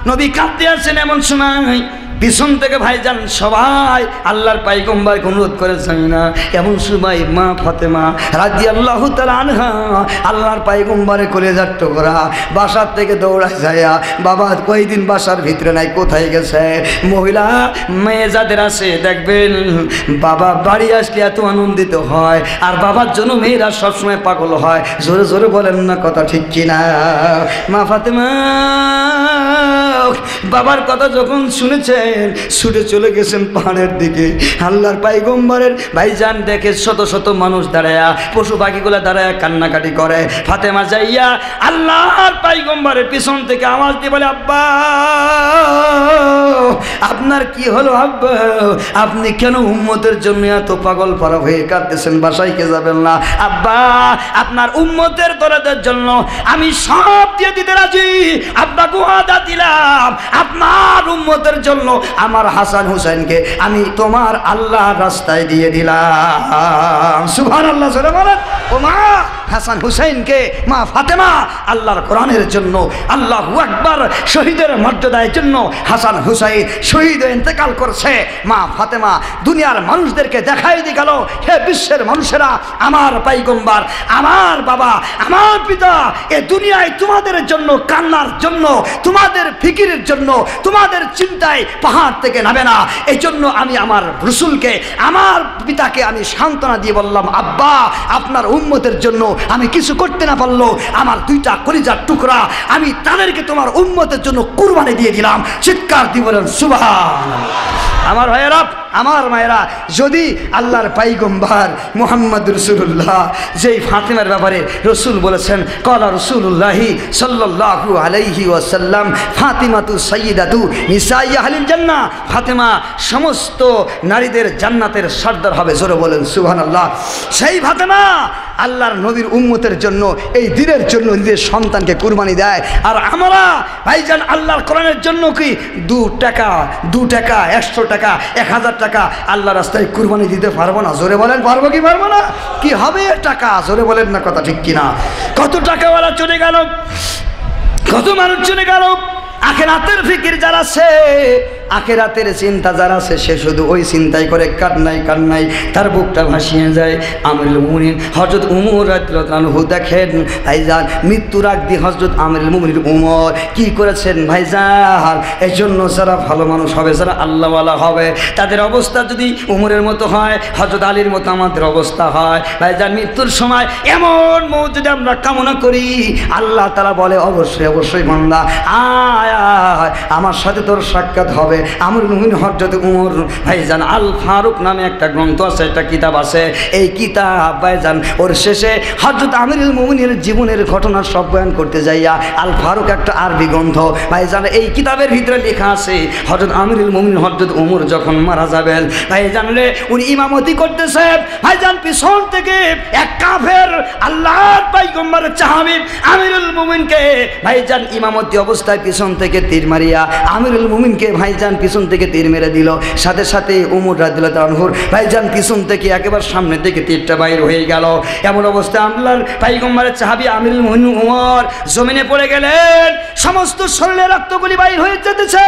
নবী কাঁদতে আছেন। এমন সময় পিছন থেকে ভাইজান সবাই আল্লাহর পয়গম্বরকে অনুরোধ করেছেন না। এমন সময় মা ফাতেমা রাদিয়াল্লাহু তাআলা আনহা আল্লাহর পয়গম্বরের কলিজার টুকরা বাসার থেকে দৌড়ায় যায়, বাবা কয়দিন বাসার ভিতরে নাই, কোথায় গেছে? মহিলা মেয়ে যাদের আছে দেখবেন বাবা বাড়ি আসলে এত আনন্দিত হয়, আর বাবার জন্য মেয়েরা সবসময় পাগল হয়। জোরে জোরে বলেন না কথা ঠিক কিনা? মা ফাতেমা বাবার কথা যখন শুনেছেন ছুটে চলে গেছেন পাহাড়ের দিকে। আল্লাহর পয়গম্বরের ভাইজান দেখে শত শত মানুষ দাঁড়ায়া, পশু পাখিগুলা দাঁড়ায়া কান্নাকাটি করে। ফাতেমা যাইয়া আল্লাহর পয়গম্বরের পিছন থেকে আওয়াজ দিয়ে বলে, আব্বা আপনার কি হলো আব্বা? আপনি কেন উম্মতের জন্য এত পাগল পারা হয়ে কাঁদতেছেন? বাসায় কে যাবেন না? আব্বা আপনার উম্মতের দরদের জন্য আমি সব দিয়ে দিতে রাজি। আব্বা ওয়াদা দিলাম আপনার উম্মতের জন্য আমার হাসান হুসাইনকে আমি তোমার আল্লাহর রাস্তায় দিয়ে দিলাম। সুবহানাল্লাহ জোরে বলেন। ও মা হাসান হুসাইনকে মা ফাতেমা আল্লাহর কোরআনের জন্য, আল্লাহু আকবার, শহীদের মর্যাদার জন্য হাসান হুসাইন শহীদ হয়ে ইন্তেকাল করছে। মা ফাতেমা দুনিয়ার মানুষদেরকে দেখাই দিয়ে গেল, হে বিশ্বের মানুষেরা, আমার পয়গম্বর, আমার বাবা, আমার পিতা এ দুনিয়ায় তোমাদের জন্য কান্নার জন্য, তোমাদের ফিকিরের জন্য, তোমাদের চিন্তায় পাহাড় থেকে নামে না। এই জন্য আমি আমার রসুলকে, আমার পিতাকে আমি সান্ত্বনা দিয়ে বললাম, আব্বা আপনার উম্মতের জন্য আমি কিছু করতে না পারলো আমার দুইটা কলিজার টুকরা আমি তাদেরকে তোমার উম্মতের জন্য কুরবানি দিয়ে দিলাম। চিৎকার দিয়ে বলেন সুবহানাল্লাহ। আমার ভাইয়েরা, আমার মায়েরা, যদি আল্লাহর পয়গম্বর মুহাম্মদ রাসূলুল্লাহ যেই ফাতেমার ব্যাপারে রসুল বলেছেন, ক্বালা রাসূলুল্লাহি সাল্লাল্লাহু আলাইহি ওয়াসাল্লাম ফাতিমাতু সাইয়্যিদাতু নিসাই আহলিল জান্নাহ, ফাতেমা সমস্ত নারীদের জান্নাতের সর্দার হবে। জোরে বলেন সুবহানাল্লাহ। সেই ফাতেমা আল্লাহর নবীর উম্মতের জন্য, এই দ্বীনের জন্য নিজের সন্তানকে কুরবানি দেয়। আর আমরা ভাইজান আল্লাহর কোরআনের জন্য কি 2 টাকা 100 টাকা 1000 টাকা আল্লাহ রাস্তায় কুরবানি দিতে পারবো না? জোরে বলেন পারবো কি পারবো না? কি হবে টাকা? জোরে বলেন না কথা ঠিক কিনা? কত টাকাওয়ালা চলে গেল, কত মানুষ চলে গেল। আখিরাতের ফিকির যারা আছে, আখিরাতের চিন্তা যারা আছে, সে শুধু ওই চিন্তাই করে কান্নাই তার বুকটা ভাসিয়ে যায়। আমিরুল মুমিনিন হযরত উমর রাদিয়াল্লাহু আনহু দেখেন ভাইজান, মৃত্যুর আগ দিয়ে হযরত আমিরুল মুমিনিন উমর কি করেছেন ভাইজান? এই জন্য যারা ভালো মানুষ হবে, যারা আল্লাহওয়ালা হবে, তাদের অবস্থা যদি উমরের মতো হয়, হযরত আলীর মতো আমাদের অবস্থা হয় ভাইজান, মৃত্যুর সময় এমন মৌত যদি আমরা কামনা করি, আল্লাহ তাআলা বলে অবশ্যই বান্দা আয় আমার সাথে তোর সাক্ষাৎ হবে। আমিরুল মুমিনিন হযরত উমর ভাইজান আল ফারুক নামে একটা গ্রন্থ আছে, একটা কিতাব আছে। এই কিতাব ভাইজান ওর শেষে হযরত আমিরুল মুমিনিনের জীবনের ঘটনা সব বয়ান করতে যাইয়া, আল ফারুক একটা আরবি গ্রন্থ ভাইজান, এই কিতাবের ভিতরে লেখা আছে হযরত আমিরুল মুমিনিন হযরত উমর যখন মারা যাবেন ভাইজান রে, উনি ইমামতি করতেছে ভাইজান, পিছন থেকে এক কাফের আল্লাহর পয়গম্বরের সাহাবী আমিরুল মুমিনকে ভাইজান ইমামতি অবস্থায় পিছন থেকে তীর মারিয়া আমিরুল মুমিনকে ভাইজান পিছন থেকে তীর মেরে দিল। সাথে সাথে উমর রাদিয়াল্লাহু আনহুর ভাইজান পিছন থেকে একেবারে সামনে থেকে তীরটা বাইর হয়ে গেল। এমন অবস্থায় আল্লাহর পয়গম্বরের সাহাবী আমিরুল মুমিনিন উমর জমিনে পড়ে গেলেন, সমস্ত শরীরে রক্তগুলি বাইর হয়ে যেতেছে।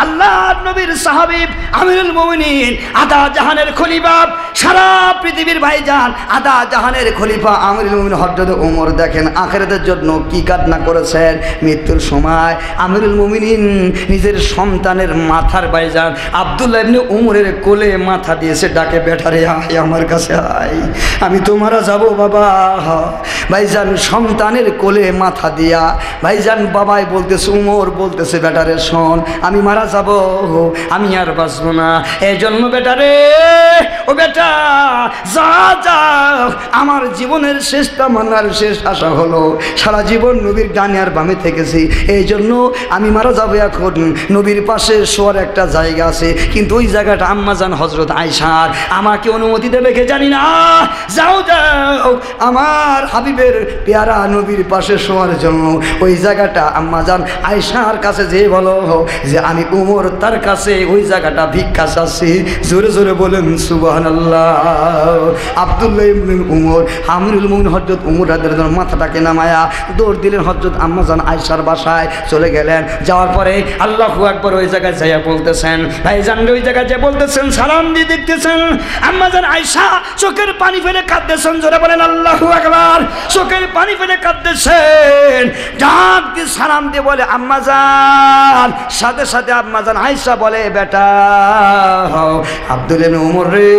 আল্লাহর নবীর সাহাবী আমিরুল মুমিনিন আদা জাহানের খলিফা, সারা পৃথিবীর ভাইজান আদা জাহানের খলিফা আমিরুল মুমিনিন হযরত উমর দেখেন আখিরাতের জন্য কি কান্না করেছেন। মৃত্যুর সময় আমিরুল মুমিনিন নিজের সন্তানের মাথার ভাইজান আব্দুল্লাহ ইবনে উমরের কোলে মাথা দিয়েছে, ডাকে বেটারে আয় আমার কাছে আয়, আমি তো মারা যাবো বাবা। ভাইজান সন্তানের কোলে মাথা দিয়া ভাইজান বাবাই বলতেছে, উমর বলতেছে বেটারে শোন, আমি মারা যাব, আমি আর বাঁচবো না। এই জন্য বেটারে, ও বেটা যা যা, আমার জীবনের শেষ তামান্নার শেষ আশা হলো সারা জীবন নবীর ডানে আর বামে থেকেছি, এই জন্য আমি মারা যাবো। এখন নবীর পাশে শোয়ার একটা জায়গা আছে, কিন্তু ওই জায়গাটা আম্মাজান হযরত আয়েশার, আমাকে অনুমতি দেবে কে জানি না। যাও যাও আমার হাবিবের পেয়ারা নবীর পাশে শোয়ার জন্য ওই জায়গাটা আম্মাজান আয়েশার কাছে যেয়ে বলো যে আমি উমর তার কাছে ওই জায়গাটা ভিক্ষা চাচ্ছি। জোরে জোরে বলেন সুবহানাল্লাহ। আব্দুল্লাহ ইবনে উমর আমিরুল মুমিনিন হযরত উমর রাদিয়াল্লাহু আনহু মাথাটাকে নামায়া দৌড় দিলেন হযরত আম্মাজান আয়েশার বাসায় চলে গেলেন। যাওয়ার পরে আল্লাহু আকবার ওই জায়গায় যাইয়া বলতেছেন ভাইজান, ওই জায়গায় যে বলতেছেন সালাম দিয়ে দেখতেছেন আম্মাজান আয়েশা চোখের পানি ফেলে কাঁদতেছেন। জোরে বলেন আল্লাহু আল্লাহু আকবার, চোখের পানি ফেলে কাঁদতেছেন। ডাক দিয়ে সালাম দিয়ে বলে আম্মাজান। সাথে সাথে আম্মাজান আয়েশা বলে বেটা আব্দুল ইবনে ওমর রে,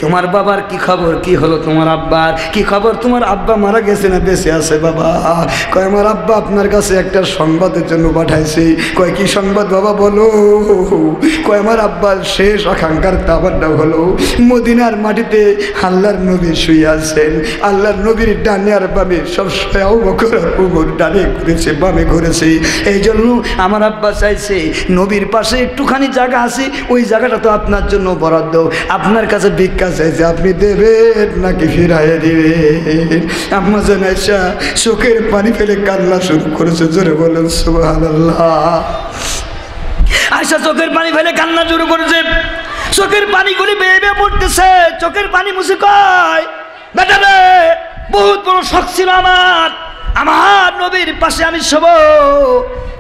তোমার বাবার কি খবর, কি হলো তোমার আব্বার কি খবর, তোমার আব্বা মারা গেছে না বেঁচে আছে বাবা? কয় আমার আব্বা আপনার কাছে একটা সংবাদের জন্য পাঠাইছে। কয় কি সংবাদ বাবা বলো? কয় আমার আব্বার শেষ আকাঙ্ক্ষার তামান্না হলো মদিনার মাটিতে আল্লাহর নবী শুয়ে আছেন, আল্লাহর নবীর ডানে আর বামে সবসময় আবু বকর আর ওমর ডানে ঘুরেছে বামে ঘুরেছে। এই জন্য আমার আব্বা চাইছে নবীর পাশে একটুখানি জায়গা আছে, ওই জায়গাটা তো আপনার জন্য বরাদ্দ, আপনার কাছে ভিক্ষা চাইছে, আপনি দেবেন নাকি ফিরাইয়ে দিবেন? আম্মা জান আয়েশা চোখের পানি ফেলে কান্না শুরু করেছে। জোরে বলেন সুবহানাল্লাহ। আয়েশা চোখের পানি ফেলে কান্না শুরু করেছে, চোখের পানিগুলি বেয়ে বেয়ে পড়তেছে। চোখের পানি মুছে কয় বেটা রে, বহুত বড় শখ ছিল আমার নবীর পাশে আমি শোব,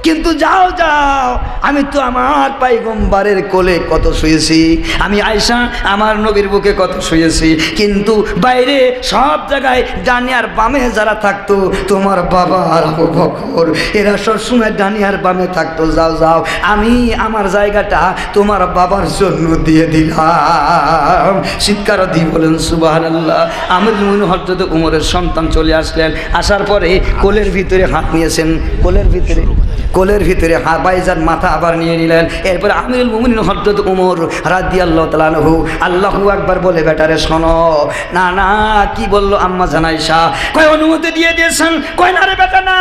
কিন্তু যাও যাও, আমি তো আমার পয়গম্বরের কোলে কত শুয়েছি, আমি আয়েশা আমার নবীর বুকে কত শুয়েছি, কিন্তু বাইরে সব জায়গায় ডানে আর বামে যারা থাকতো তোমার বাবা আর আবু বকর এরা সবসময় ডানে আর বামে থাকতো, যাও যাও, আমি আমার জায়গাটা তোমার বাবার জন্য দিয়ে দিলাম। চিৎকার দিয়ে বলেন সুবহানাল্লাহ। আমিরুল মুমিনিন হযরত ওমরের সন্তান চলে আসলেন, আসার পরে কোলের ভিতরে হাত নিয়েছেন, কোলের ভিতরে ভাইজান মাথা আবার নিয়ে নিলেন। এরপরে আমিরুল মুমিনিন হযরত ওমর রাদিয়াল্লাহু তাআলা আনহু আল্লাহু আকবার বলে বেটারে শোনো। না না, কি বললো আম্মা জান আয়েশা? কয় অনুমতি দিয়ে দিয়েছেন? কয় না রে বেটা না,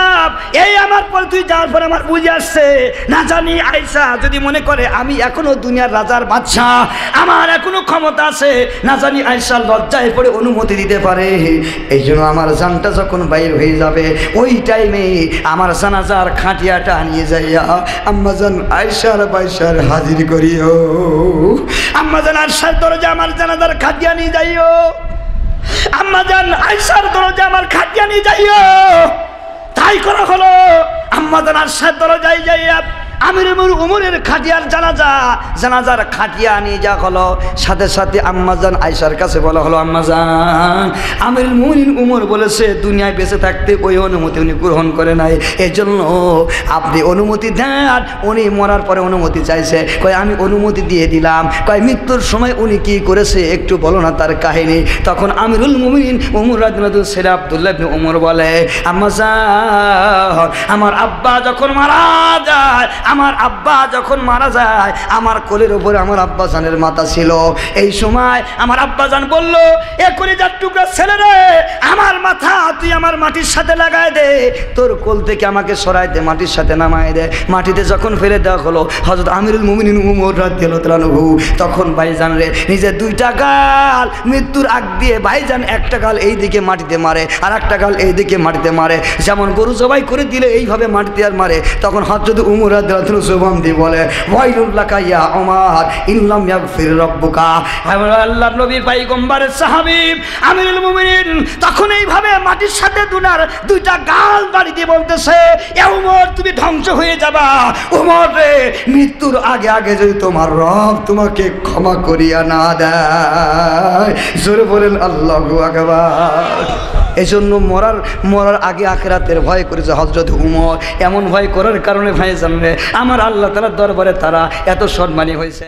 এই আমার পর তুই যাওয়ার পর আমার বুঝে আসছে, না জানি আয়েশা যদি মনে করে আমি এখনো দুনিয়ার রাজার বাদশা, আমার এখনো ক্ষমতা আছে, না জানি আয়েশা লজ্জায় পড়ে অনুমতি দিতে পারে। এই জন্য আমার জানটা যখন বাইর হয়ে যাবে ওই টাইমে আমার জানাজার খাটিয়াটা নিয়ে যাইয়া আম্মাজান আয়েশার বাইশার হাজির করিও। আম্মাজান আয়েশার দরজা আমার জানাজার খাটিয়া নিয়ে যাইও, আম্মাজান আয়েশার দরজা আমার খাটিয়া নিয়ে যাইও। তাই করা হলো। আম্মাজান আয়েশার দরজায় যাইয়া আমিরুল ওমরের খাটিয়ার জানাজার খাটিয়া নিয়ে যা হলো, সাথে সাথে আম্মাজান আয়েশার কাছে বলা হলো আম্মাজান আমিরুল মুমিনিন ওমর বলেছে দুনিয়ায় বেঁচে থাকতে ওই অনুমতি উনি গ্রহণ করে নাই, এজন্য আপনি অনুমতি দেন। উনি মরার পরে অনুমতি চাইছে, কয় আমি অনুমতি দিয়ে দিলাম। কয় মৃত্যুর সময় উনি কি করেছে একটু বলো না তার কাহিনী। তখন আমিরুল মুমিনিন ওমর রাদিয়াল্লাহু ছেলে আব্দুল্লাহ ইবনে ওমর বলে আম্মাজান আমার আব্বা যখন মারা যায়, আমার কোলের উপরে আমার আব্বা জানের মাথা ছিল। এই সময় আমার আব্বা জান বলল এ কলিজার টুকরা ছেলে রে, আমার মাথা তুই আমার মাটির সাথে লাগাই দে, তোর কোল থেকে আমাকে সরাই দে, মাটির সাথে নামাই দে। মাটিতে যখন ফেলে দেওয়া হলো হযরত আমিরুল মুমিনিন ওমর রাদিয়াল্লাহু তাআলা আনহু তখন ভাইজান রে নিজে দুইটা গাল মৃত্যুর আগ দিয়ে ভাইজান একটা গাল এই দিকে মাটিতে মারে আর একটা গাল এই দিকে মাটিতে মারে, যেমন গরু জবাই করে দিলে এইভাবে মাটিতে আর মারে। তখন হযরত ওমর রাদিয়াল্লাহু জবান দিয়ে বলে ওয়াইলুল লাকা ইয়া ওমর ইল্লাম ইয়াগফির রাব্বুকা। আল্লাহর নবীর পয়গম্বরের সাহাবী আমিরুল মুমিনিন তখন এইভাবে মাটির সাথে দুইটা গাল বাড়ি দিয়ে বলতেছে এ ওমর তুমি ধ্বংস হয়ে যাবা। ওমর রে, মৃত্যুর আগে আগে যদি তোমার রব তোমাকে ক্ষমা করিয়া না দেয়, জোরে বলেন আল্লাহু আকবার। এই জন্য মরার আগে আখিরাতের ভয় করেছে হযরত উমর। এমন ভয় করার কারণে ভাই জানলে আমার আল্লাহ তাআলার দরবারে তারা এত সম্মানী হয়েছে।